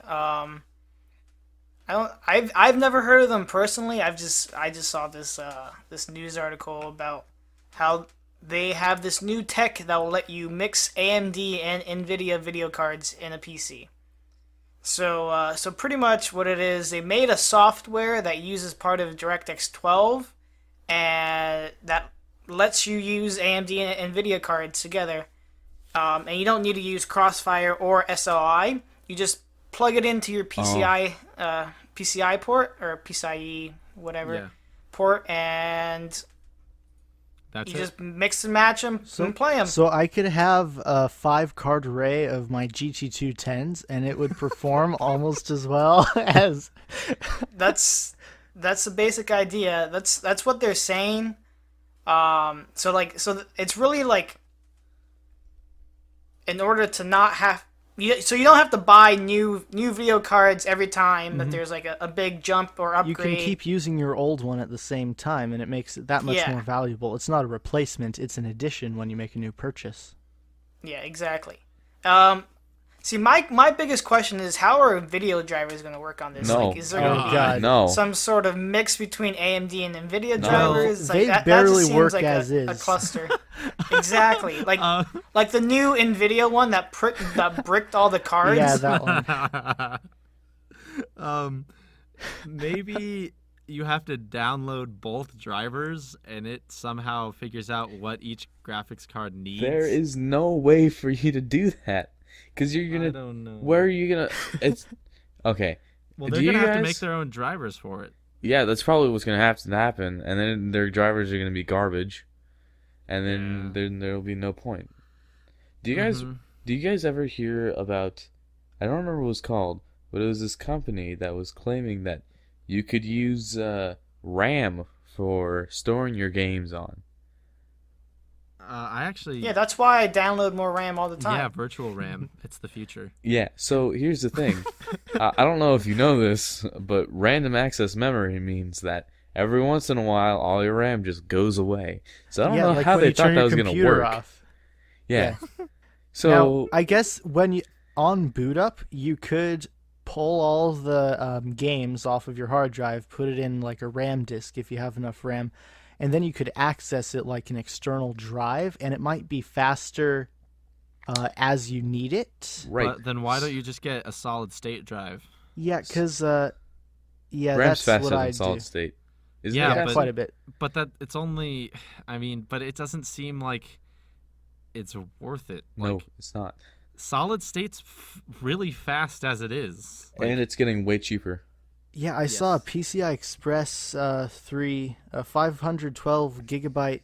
I've never heard of them personally. I just saw this this news article about how they have this new tech that will let you mix AMD and NVIDIA video cards in a PC. So pretty much what it is, they made a software that uses part of DirectX 12, and that lets you use AMD and NVIDIA cards together. And you don't need to use Crossfire or SLI. You just plug it into your PCI PCI port or PCIe whatever port, and you just mix and match them and play them. So I could have a 5-card array of my GT210s, and it would perform almost as well as. That's the basic idea. That's what they're saying. So it's really in order to not have. So you don't have to buy new video cards every time that there's a big jump or upgrade. You can keep using your old one at the same time, and it makes it that much more valuable. It's not a replacement; it's an addition when you make a new purchase. Yeah, exactly. See, my biggest question is, how are video drivers going to work on this? No. Is there going to be some sort of mix between AMD and NVIDIA drivers? They barely work as is. A cluster. Exactly. Like the new NVIDIA one that bricked all the cards. Yeah, that one. Maybe you have to download both drivers, and it somehow figures out what each graphics card needs. There is no way for you to do that. Because you're gonna. I don't know. Where are you gonna? It's okay. Well, they're gonna have to make their own drivers for it. Yeah, that's probably what's gonna have to happen, and then their drivers are gonna be garbage, and then there'll be no point. Do you guys ever hear about? I don't remember what it was called, but it was this company that was claiming that you could use RAM for storing your games on. Yeah, that's why I download more RAM all the time. Yeah, virtual RAM. It's the future. Yeah, so here's the thing. I don't know if you know this, but random access memory means that every once in a while, all your RAM just goes away. So I don't know how they thought that was going to work. Off. Yeah. So now, I guess when you on boot up, you could pull all the games off of your hard drive, put it in a RAM disk if you have enough RAM, and then you could access it like an external drive, and it might be faster as you need it. Right. But then why don't you just get a solid state drive? Yeah, because RAM's that's faster what than I solid do. state. Quite a bit. But it's only. But it doesn't seem like it's worth it. No, it's not. Solid state's really fast as it is, and it's getting way cheaper. Yeah, I saw a PCI Express 3, a 512 gigabyte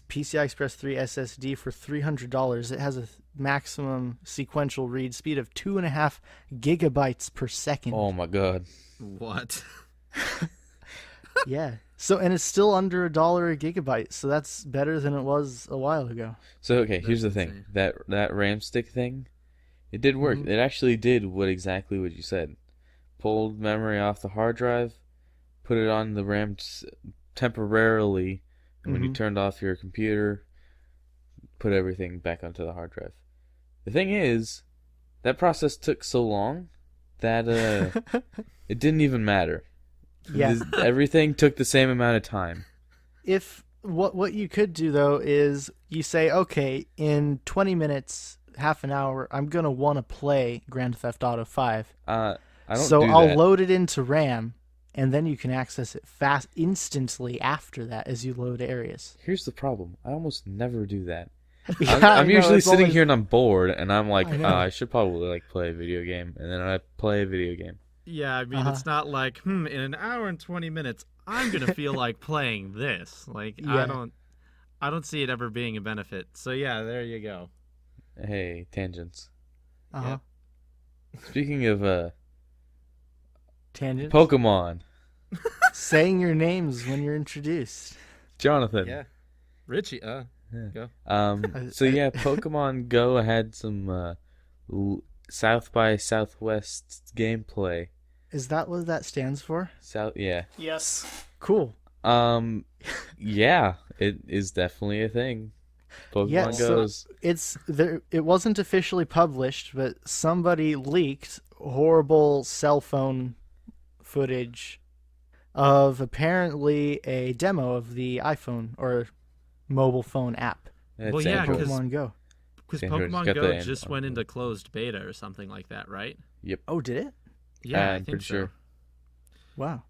PCI Express 3 SSD for $300. It has a maximum sequential read speed of 2.5 gigabytes per second. Oh my god! What? Yeah. So, and it's still under $1 a gigabyte, so that's better than it was a while ago. So, okay, here's the thing. That RAM stick thing, it did work. It actually did exactly what you said. Pulled memory off the hard drive, put it on the RAM temporarily, and when you turned off your computer, put everything back onto the hard drive. The thing is, that process took so long that it didn't even matter. Yeah. Everything took the same amount of time. If what you could do though is you say, okay, in 20 minutes, half an hour, I'm gonna want to play Grand Theft Auto 5. I don't. So do I'll that. load it into RAM, and then you can access it instantly after that as you load areas. Here's the problem. I almost never do that. Yeah, I'm usually sitting here and I'm bored, and I'm like, I should probably play a video game, and then I play a video game. Yeah, I mean, it's not like, in an hour and 20 minutes, I'm gonna feel like playing this. Like, yeah. I don't see it ever being a benefit. So yeah, there you go. Hey, tangents. Yep. Speaking of tangents, Pokemon, saying your names when you're introduced. Jonathan. Yeah, Richie. Go. So yeah, Pokemon Go had some South by Southwest gameplay. Is that what that stands for? Yeah. Yes. Cool. Yeah, it is definitely a thing. Pokemon Go's. So it wasn't officially published, but somebody leaked horrible cell phone footage of apparently a demo of the iPhone or mobile phone app. Well, yeah, Pokemon Go. Because Pokemon Go just went into closed beta or something like that, right? Yep. Oh, did it? Yeah, I'm pretty sure. Wow.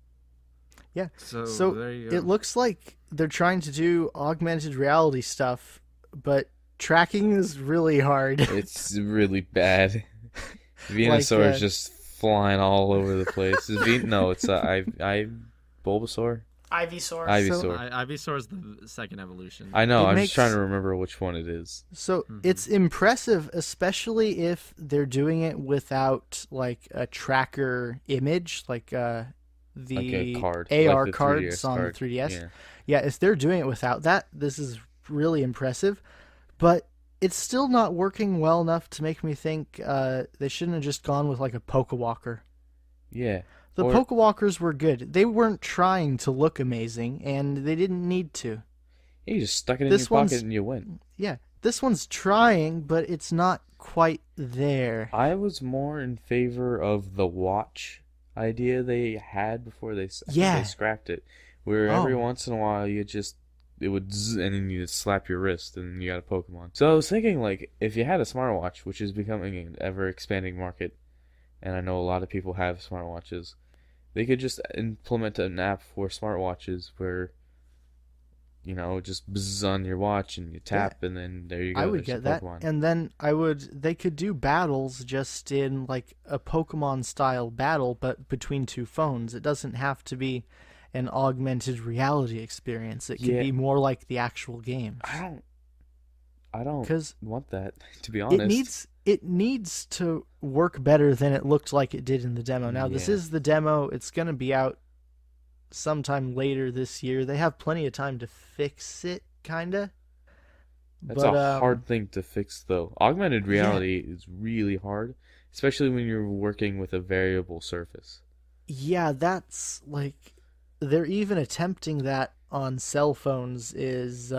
Yeah. So there you go. It looks like they're trying to do augmented reality stuff, but tracking is really hard. It's really bad. Venusaur is just flying all over the place. No, it's Bulbasaur. Ivysaur. Ivysaur is the second evolution. I know. I'm just trying to remember which one it is. So it's impressive, especially if they're doing it without like a tracker image, like the card, AR like the cards 3DS on card. the 3DS. Yeah, if they're doing it without that, this is really impressive. But it's still not working well enough to make me think they shouldn't have just gone with like a Pokewalker. Yeah. The Pokewalkers were good. They weren't trying to look amazing, and they didn't need to. You just stuck it in your pocket and you went. Yeah. This one's trying, but it's not quite there. I was more in favor of the watch idea they had before they scrapped it. Where every once in a while it would zzz, and then you slap your wrist and then you got a Pokemon. So I was thinking, like, if you had a smartwatch, which is becoming an ever-expanding market, and I know a lot of people have smartwatches, they could just implement an app for smartwatches where, just buzz on your watch and you tap and then there you go. I would get that. And then they could do battles just in like a Pokemon style battle, but between two phones. It doesn't have to be an augmented reality experience. It could be more like the actual game. I don't want that, to be honest. It needs to work better than it looked like it did in the demo. Now, this is the demo. It's going to be out sometime later this year. They have plenty of time to fix it, kind of. That's a hard thing to fix, though. Augmented reality is really hard, especially when you're working with a variable surface. Yeah, that's like... They're even attempting that on cell phones is...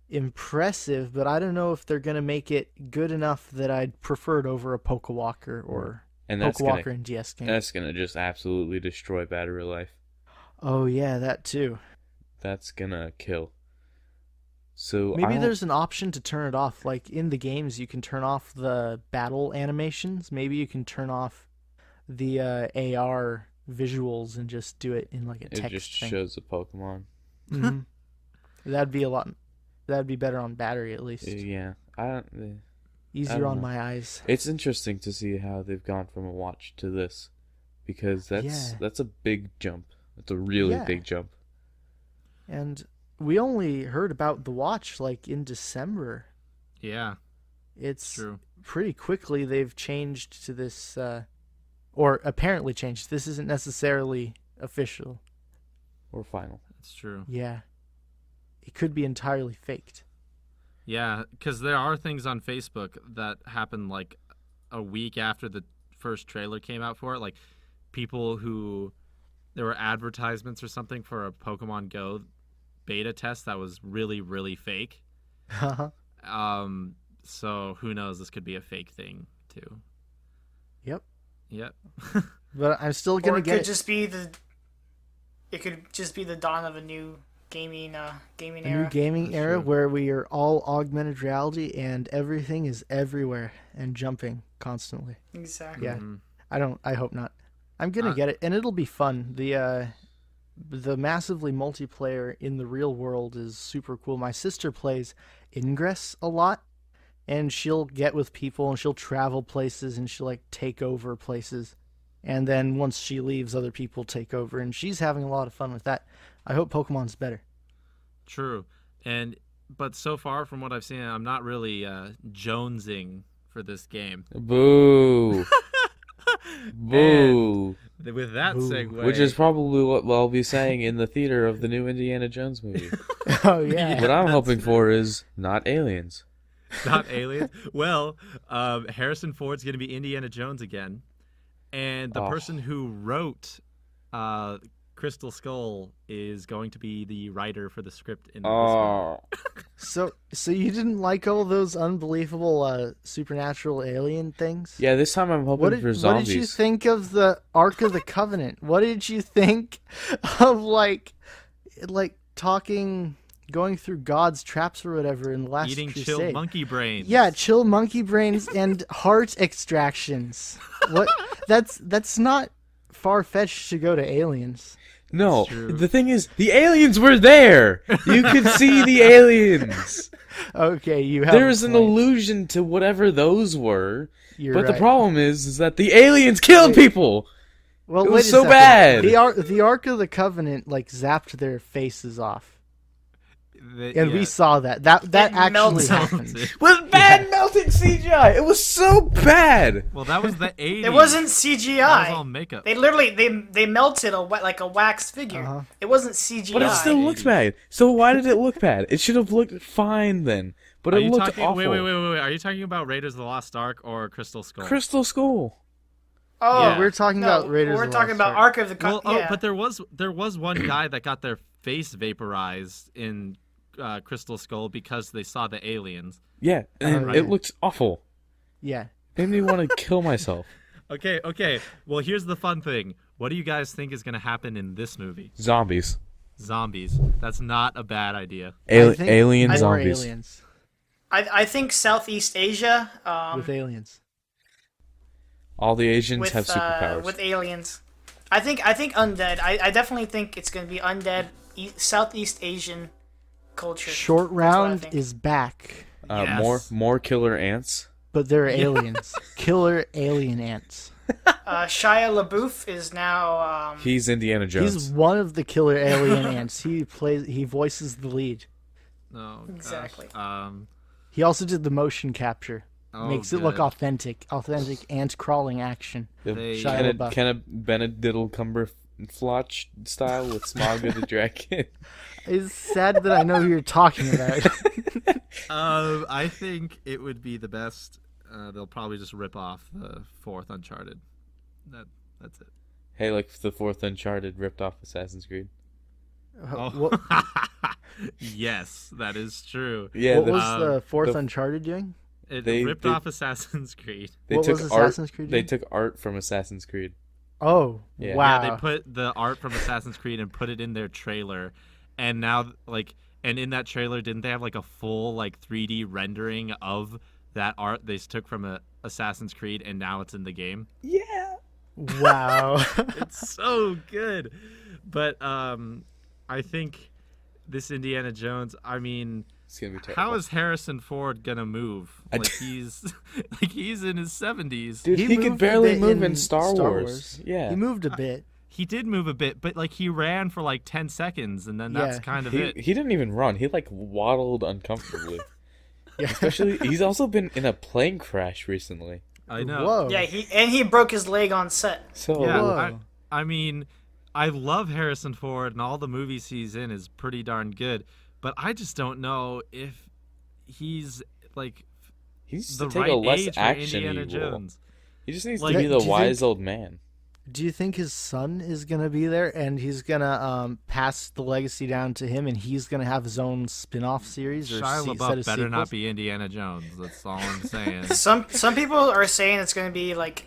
impressive, but I don't know if they're going to make it good enough that I'd prefer it over a Pokewalker or Pokewalker and DS game. That's going to just absolutely destroy battery life. Oh, yeah, that too. That's going to kill. So maybe there's an option to turn it off. Like in the games, you can turn off the battle animations. Maybe you can turn off the AR visuals and just do it in like a text thing. It just shows a Pokemon. Mm-hmm. That'd be better on battery, at least. Yeah. Easier on my eyes. It's interesting to see how they've gone from a watch to this. Because that's a big jump. That's a really big jump. And we only heard about the watch, like, in December. Yeah. It's true. Pretty quickly they've changed to this... or apparently changed. This isn't necessarily official or final. That's true. Yeah, it could be entirely faked. Yeah, because there are things on Facebook that happened like a week after the first trailer came out for it. Like people who there were advertisements or something for a Pokemon Go beta test that was really, really fake. So who knows? This could be a fake thing too. Yep. But I'm still gonna get. It could just be the dawn of a new gaming era. New gaming era where we are all augmented reality and everything is everywhere and jumping constantly. Exactly. Yeah. I hope not. I'm gonna get it, and it'll be fun. The massively multiplayer in the real world is super cool. My sister plays Ingress a lot, and she'll get with people and she'll travel places and she'll like take over places, and then once she leaves, other people take over, and she's having a lot of fun with that. I hope Pokemon's better. True, but so far from what I've seen, I'm not really jonesing for this game. Boo. Boo. And with that segue, which is probably what I'll be saying in the theater of the new Indiana Jones movie. Oh yeah. What I'm hoping for is not aliens. Not aliens. Well, Harrison Ford's going to be Indiana Jones again, and the person who wrote Crystal Skull is going to be the writer for the script in this movie. So you didn't like all those unbelievable supernatural alien things? Yeah, this time I'm hoping for zombies. What did you think of the Ark of the Covenant? What did you think of like talking, going through God's traps or whatever in the last Eating Crusade? chilled monkey brains. Yeah, chill monkey brains and heart extractions. What? That's not far-fetched to go to aliens. No, the thing is, the aliens were there. You could see the aliens. Okay, you have. There's an allusion to whatever those were. You're but right. the problem is that the aliens killed people. Well, it was so bad. The Ark of the Covenant like zapped their faces off. We saw that. That actually happened. With bad melting CGI. It was so bad. Well, that was the 80s. It wasn't CGI. That was all makeup. They literally they melted like a wax figure. It wasn't CGI. But it still looks bad. So why did it look bad? It should have looked fine then. But it looked awful. Wait. Are you talking about Raiders of the Lost Ark or Crystal Skull? Crystal Skull. Oh, yeah. We're talking about Raiders. We're talking about Ark of the Covenant. Well, but there was one guy that got their face vaporized in Crystal Skull because they saw the aliens. Yeah, and it looks awful. Yeah. Made me want to kill myself. Okay. Well, here's the fun thing. What do you guys think is going to happen in this movie? Zombies. That's not a bad idea. Alien zombies. Aliens. I think Southeast Asia. With aliens. All the Asians have superpowers. With aliens. I think undead. I definitely think it's going to be undead Southeast Asian culture. Short Round is back. Yes. More killer ants. But they're aliens. Killer alien ants. Shia LaBeouf is now. He's Indiana Jones. He's one of the killer alien ants. He voices the lead. Oh, exactly. He also did the motion capture. Oh, Makes it look authentic ant crawling action. Kind of Benedict Cumberbatch style with Smaug the Dragon. It's sad that I know who you're talking about. I think it would be the best. They'll probably just rip off the fourth Uncharted. That's it. Hey, like the fourth Uncharted ripped off Assassin's Creed. Yes, that is true. Yeah, what was the fourth Uncharted doing? They ripped off Assassin's Creed. What was Assassin's Creed doing? They took art from Assassin's Creed. Oh, yeah. Wow. Yeah, they put the art from Assassin's Creed and put it in their trailer. And now, and in that trailer, didn't they have like a full 3D rendering of that art they took from Assassin's Creed, and now it's in the game? Yeah. Wow. It's so good. But I think this Indiana Jones, I mean, it's gonna be terrible. How is Harrison Ford gonna move? He's in his 70s. Dude, he could barely move in Star Wars. Yeah. He moved a bit. He did move a bit, but he ran for 10 seconds, and then that's kind of it. He didn't even run. He waddled uncomfortably. Yeah. Especially, he's also been in a plane crash recently. I know. Whoa. Yeah, he broke his leg on set. So yeah, I mean, I love Harrison Ford, and all the movies he's in is pretty darn good. But I just don't know if he's like He's the to take right a less age for action Indiana role. Jones. He just needs Like, to be the do you wise think- old man. Do you think his son is gonna be there, and he's gonna pass the legacy down to him, and he's gonna have his own spin-off series or Shia set LaBeouf of better not sequels? be Indiana Jones. That's all I'm saying. Some people are saying it's gonna be like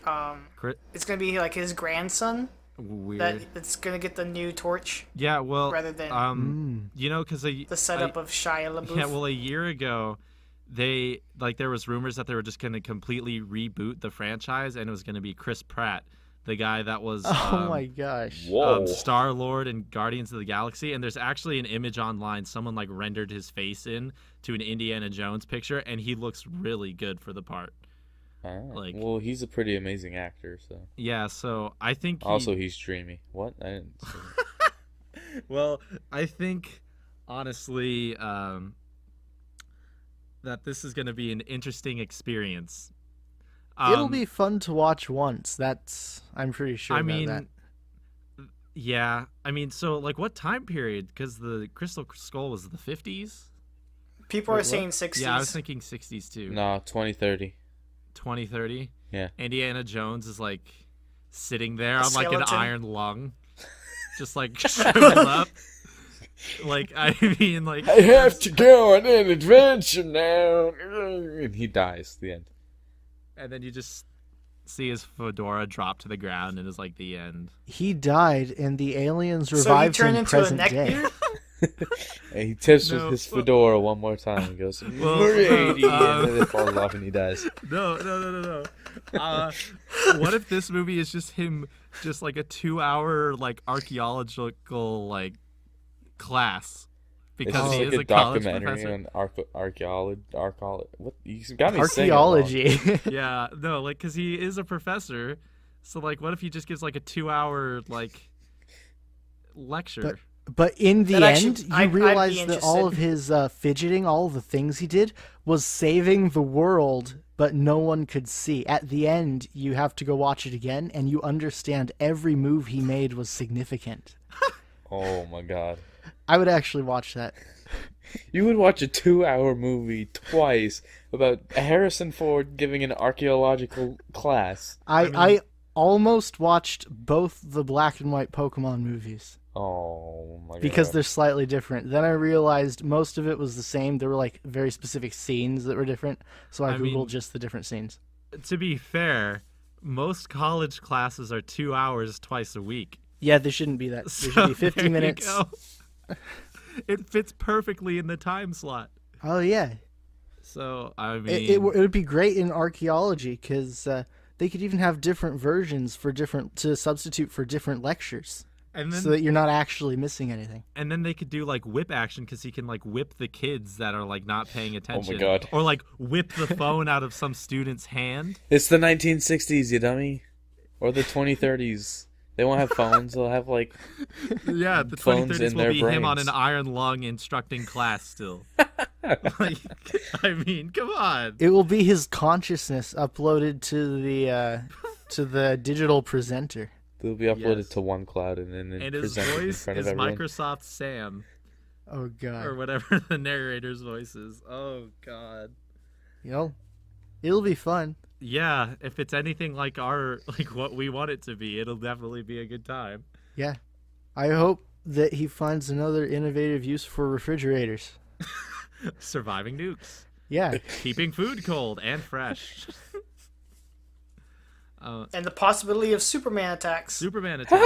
Crit- it's gonna be like his grandson Weird. that's gonna get the new torch Yeah, well, rather than you know, because the setup of Shia LaBeouf. Yeah, well, a year ago, there was rumors that they were just going to completely reboot the franchise, and it was going to be Chris Pratt, the guy that was Oh my gosh! Whoa. Star-Lord in Guardians of the Galaxy. And there's actually an image online. Someone like rendered his face in to an Indiana Jones picture, and he looks really good for the part. Like, well, he's a pretty amazing actor, so. Yeah, so I think Also, he's dreamy. What? I didn't see that. Well, I think honestly that this is going to be an interesting experience. It'll be fun to watch once. I'm pretty sure. I about mean, that. yeah. I mean, so like, what time period? Because the Crystal Skull was the 50s. People Wait, are what? saying 60s. Yeah, I was thinking 60s too. No, 2030. 2030. Yeah. Indiana Jones is like sitting there on like skeleton. an iron lung, just like shriveled up. Like, I mean, like, I have to go on an adventure now. And he dies. The end. and then you just see his fedora drop to the ground, and it's like the end. He died, and the aliens So he revived turned him into a present day. neckbeard? And he tips No, with his well- fedora one more time and goes, Well, "Murady," no, and then it falls off and he dies. No. What if this movie is just him, just like a 2-hour like archaeological like class, It's because just he like is a a college documentary professor. on archaeology. What? You got me singing along. Archaeology. Yeah, no, like, because he is a professor. So like, what if he just gives like a 2-hour like lecture? But in the That actually- end, you I'd be realize that all of interested. his fidgeting, all of the things he did, was saving the world, but no one could see. At the end, you have to go watch it again, and you understand every move he made was significant. Oh my god. I would actually watch that. You would watch a 2-hour movie twice about Harrison Ford giving an archaeological class. I almost watched both the black and white Pokemon movies. Oh my god. Because they're slightly different. Then I realized most of it was the same. There were like very specific scenes that were different, so I I mean- googled just the different scenes. To be fair, most college classes are 2 hours twice a week. Yeah, they shouldn't be that. They So should be 50 there you minutes. go. It fits perfectly in the time slot. Oh yeah, So I mean, it would be great in archaeology because they could even have different versions to substitute for different lectures, and then so that you're not actually missing anything. and then they could do like whip action, because he can like whip the kids that are like not paying attention. God. Or like whip the phone out of some student's hand. It's the 1960s, you dummy. Or the 2030s. They won't have phones. They'll have like Yeah, the Phones 2030s in will their be him on brains. an iron lung instructing class still. Like, I mean, come on. It will be his consciousness uploaded to the digital presenter. they'll be uploaded Yes. to OneCloud and then And his presented in voice front is of everyone. Microsoft Sam, Oh god. or whatever the narrator's voice is. Oh god. You know, it'll be fun. Yeah, if it's anything like what we want it to be, it'll definitely be a good time. Yeah. I hope that he finds another innovative use for refrigerators. Surviving nukes, Yeah. keeping food cold and fresh. And the possibility of Superman attacks. Superman attacks.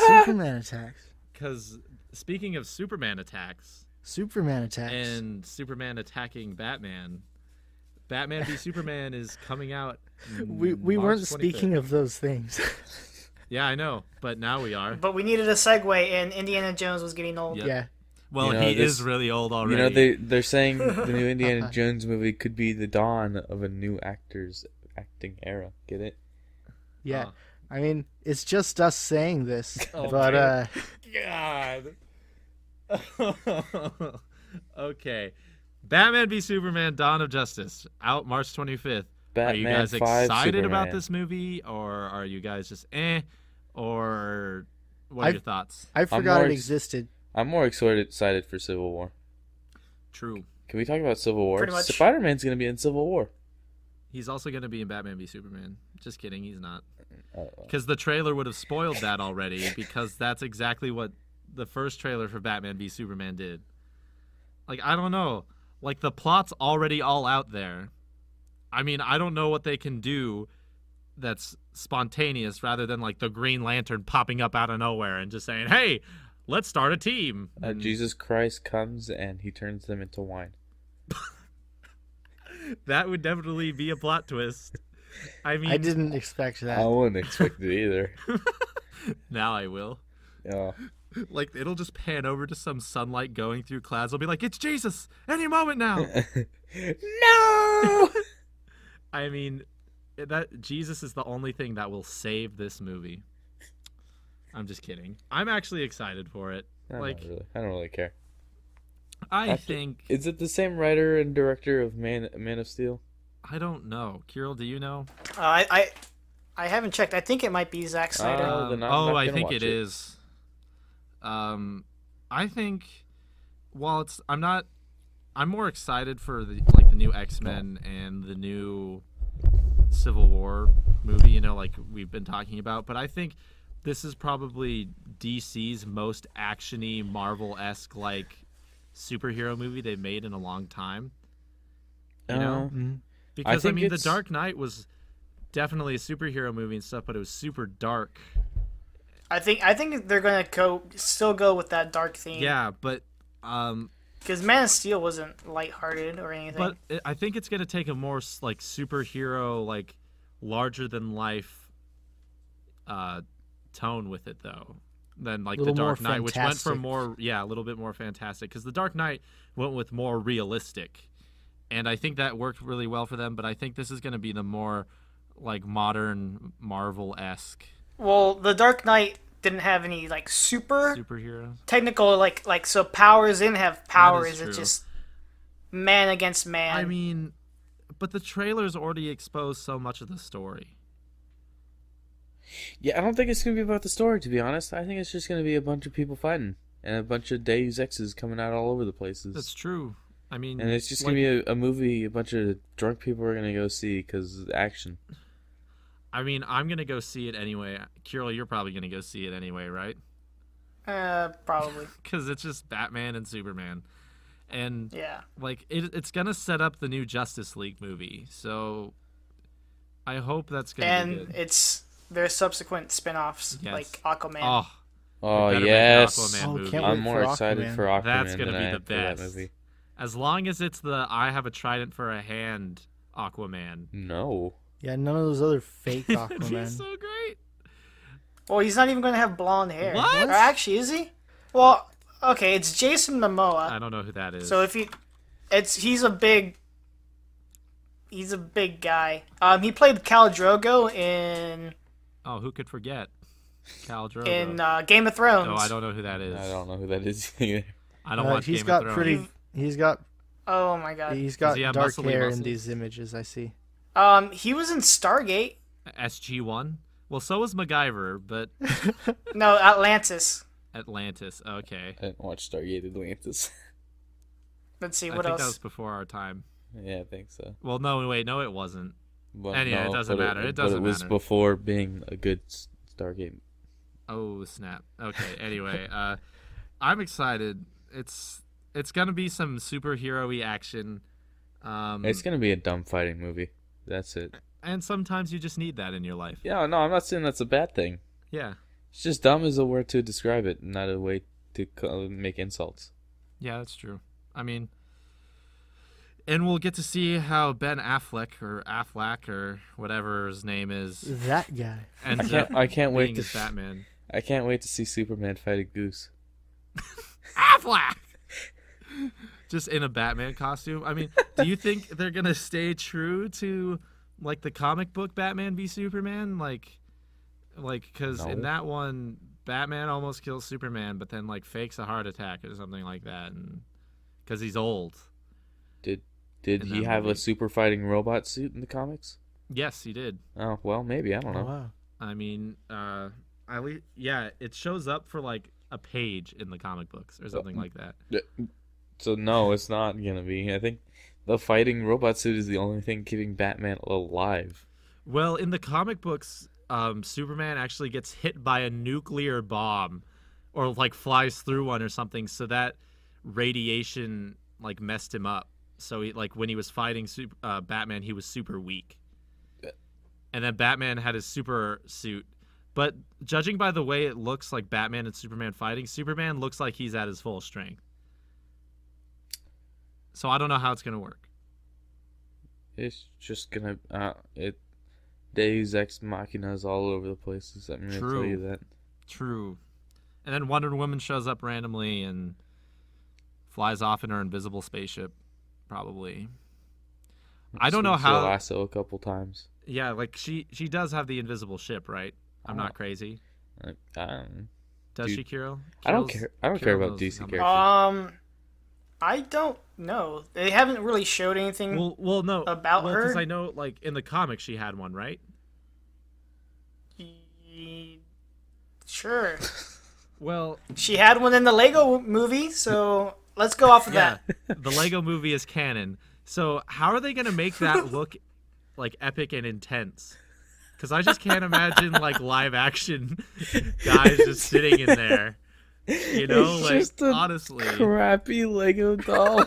Superman attacks. Because speaking of Superman attacks Superman attacks. and Superman attacking Batman, Batman v Superman is coming out. we March weren't 25th. speaking of those things. Yeah, I know, but now we are. But we needed a segue, and Indiana Jones was getting old. Yep. Yeah. Well, You know, he this- is really old already. You know, they're saying the new Indiana Jones movie could be the dawn of a new actor's acting era. Get it? Yeah. I mean, it's just us saying this, Oh, but man. God. Okay. Batman v Superman: Dawn of Justice, out March 25th. Are you Batman guys 5 excited about Superman. this movie, or are you guys just or What are your thoughts? I forgot it existed. I'm more excited for Civil War. True. Can we talk about Civil War? Pretty much. Spider-Man's going to be in Civil War. He's also going to be in Batman v Superman. Just kidding, he's not. Because the trailer would have spoiled that already, because that's exactly what the first trailer for Batman v Superman did. Like, I don't know. Like, the plot's already all out there. I mean, I don't know what they can do that's spontaneous rather than, like, the Green Lantern popping up out of nowhere and just saying, hey, let's start a team. Jesus Christ comes and he turns them into wine. That would definitely be a plot twist. I mean, I didn't expect that. I wouldn't expect it either. Now I will. Yeah. Like, it'll just pan over to some sunlight going through clouds. I'll be like, it's Jesus! Any moment now! No! I mean, that Jesus is the only thing that will save this movie. I'm just kidding. I'm actually excited for it. I don't really care. I think... Is it the same writer and director of Man of Steel? I don't know. Kiral, do you know? I haven't checked. I think it might be Zack Snyder. I think it is. I think while I'm more excited for the new X-Men and the new Civil War movie, you know, like we've been talking about, but I think this is probably DC's most action-y, Marvel-esque like superhero movie they've made in a long time. You know? Because I mean The Dark Knight was definitely a superhero movie and stuff, but it was super dark. I think they're gonna still go with that dark theme. Yeah, but because Man of Steel wasn't lighthearted or anything. But I think it's gonna take a more like superhero, like larger than life tone with it though, than like The Dark Knight, which went for a little bit more fantastic. Because The Dark Knight went with more realistic, and I think that worked really well for them. But I think this is gonna be the more like modern Marvel-esque. Well, The Dark Knight didn't have any like superhero technical like so powers didn't have powers. It's just man against man. I mean, but the trailers already exposed so much of the story. Yeah, I don't think it's gonna be about the story, to be honest. I think it's just gonna be a bunch of people fighting and a bunch of Deus Exes coming out all over the places. That's true. I mean, and it's just gonna be a movie a bunch of drunk people are gonna go see because action. I mean, I'm going to go see it anyway. Kiral, you're probably going to go see it anyway, right? Probably. Because it's just Batman and Superman. And, yeah, like, it's going to set up the new Justice League movie. So, I hope that's going to be good. And it's their subsequent spin-offs, like Aquaman. Oh yes. Aquaman movie. I'm more excited for Aquaman. That's going to be the best. That movie. As long as it's the I have a trident for a hand Aquaman. No. Yeah, none of those other fake Aquaman. That'd be so great. Well, he's not even going to have blonde hair. What? Or actually, is he? Well, okay, it's Jason Momoa. I don't know who that is. So if he's a big guy. He played Khal Drogo in. Oh, who could forget Khal Drogo in Game of Thrones? No, I don't know who that is. I don't know who that is either. I don't watch Game of Thrones. He's got. Oh my god. He's got dark hair in these images. I see. He was in Stargate. SG-1? Well, so was MacGyver, but... No, Atlantis. Atlantis, okay. I didn't watch Stargate Atlantis. Let's see, what else? I think else? that was before our time. Yeah, I think so. Well, no, wait, no, it wasn't. Well, anyway, no, it doesn't matter. It doesn't matter. It was before being a good Stargate. Oh, snap. Okay, anyway, I'm excited. It's going to be some superhero-y action. It's going to be a dumb fighting movie. That's it. And sometimes you just need that in your life. Yeah, no, I'm not saying that's a bad thing. Yeah. It's just dumb is a word to describe it, not a way to make insults. Yeah, that's true. I mean, and we'll get to see how Ben Affleck or whatever his name is. That guy. I can't wait to Batman. I can't wait to see Superman fight a goose. Affleck. Just in a Batman costume. I mean, do you think they're gonna stay true to like the comic book Batman v Superman? Like, because in that one, Batman almost kills Superman, but then like fakes a heart attack or something like that, and because he's old. Did he have a super fighting robot suit in the comics? Yes, he did. Oh well, maybe I don't know. Wow. I mean, Yeah, it shows up for like a page in the comic books or something like that. So no, it's not gonna be. I think the fighting robot suit is the only thing keeping Batman alive. Well, in the comic books, Superman actually gets hit by a nuclear bomb, or like flies through one or something, so that radiation like messed him up. So he, like when he was fighting Batman, he was super weak. And then Batman had his super suit. But judging by the way it looks like Batman and Superman fighting, Superman looks like he's at his full strength. So I don't know how it's going to work. It's just going to... Deus Ex Machinas all over the place. I'm going to tell you that. True. And then Wonder Woman shows up randomly and flies off in her invisible spaceship, probably. I don't know how... lasso a couple times. Yeah, like she does have the invisible ship, right? I'm not crazy. Does she, Kiral? I don't care. I don't care about DC characters. I don't know. They haven't really showed anything. No, about her. Because I know, like in the comics, she had one, right? Sure. Well, she had one in the Lego movie, so let's go off of that. The Lego movie is canon. So how are they gonna make that look like epic and intense? Because I just can't imagine like live action guys just sitting in there. You know, it's like just a honestly, crappy Lego doll.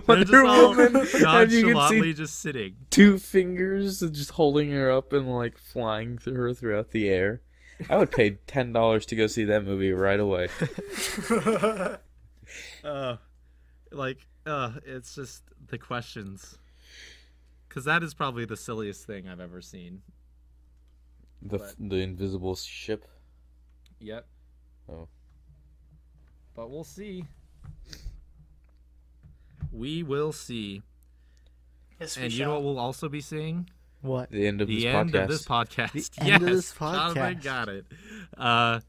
Wonder Woman, nonchalantly just sitting, 2 fingers just holding her up and like flying through her throughout the air. I would pay $10 to go see that movie right away. It's just the questions. Because that is probably the silliest thing I've ever seen. The invisible ship? Yep. Oh. But we'll see. We will see. Yes, and you know what we'll also be seeing? What? The end of this podcast. The end of this podcast. The end of this podcast. Jonathan got it.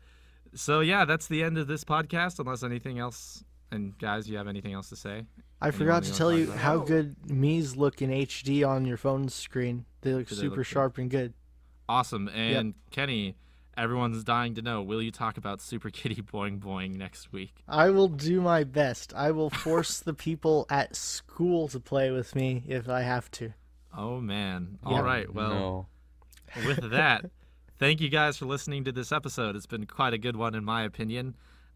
So yeah, that's the end of this podcast, unless anything else. And guys, you have anything else to say? I forgot to tell you how good Mii's look in HD on your phone screen. They look super sharp and good. Awesome. And Kenny, everyone's dying to know, will you talk about Super Kitty Boing Boing next week? I will do my best. I will force the people at school to play with me if I have to. Oh, man. All right. Well, with that, thank you guys for listening to this episode. It's been quite a good one, in my opinion.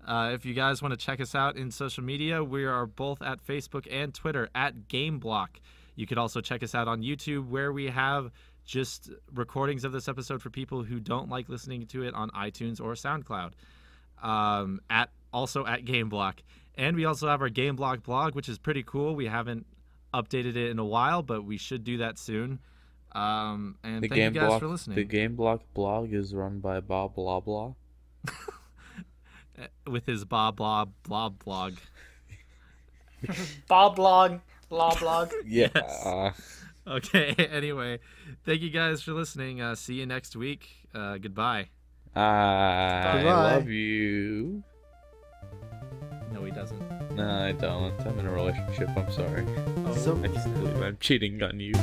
If you guys want to check us out in social media, we are both at Facebook and Twitter at GameBloc. You could also check us out on YouTube, where we have just recordings of this episode for people who don't like listening to it on iTunes or SoundCloud. Also at GameBloc. And we also have our GameBloc blog, which is pretty cool. We haven't updated it in a while, but we should do that soon. And thank you guys for listening. The GameBloc blog is run by Bob Blah Blah. With his Bob Blah Blah blog. Bob blog, blah blog. Yes. Okay, anyway. Thank you guys for listening. See you next week. Goodbye. I love you. No, he doesn't. No, I don't. I'm in a relationship. I'm sorry. Oh, I can't believe I'm cheating on you.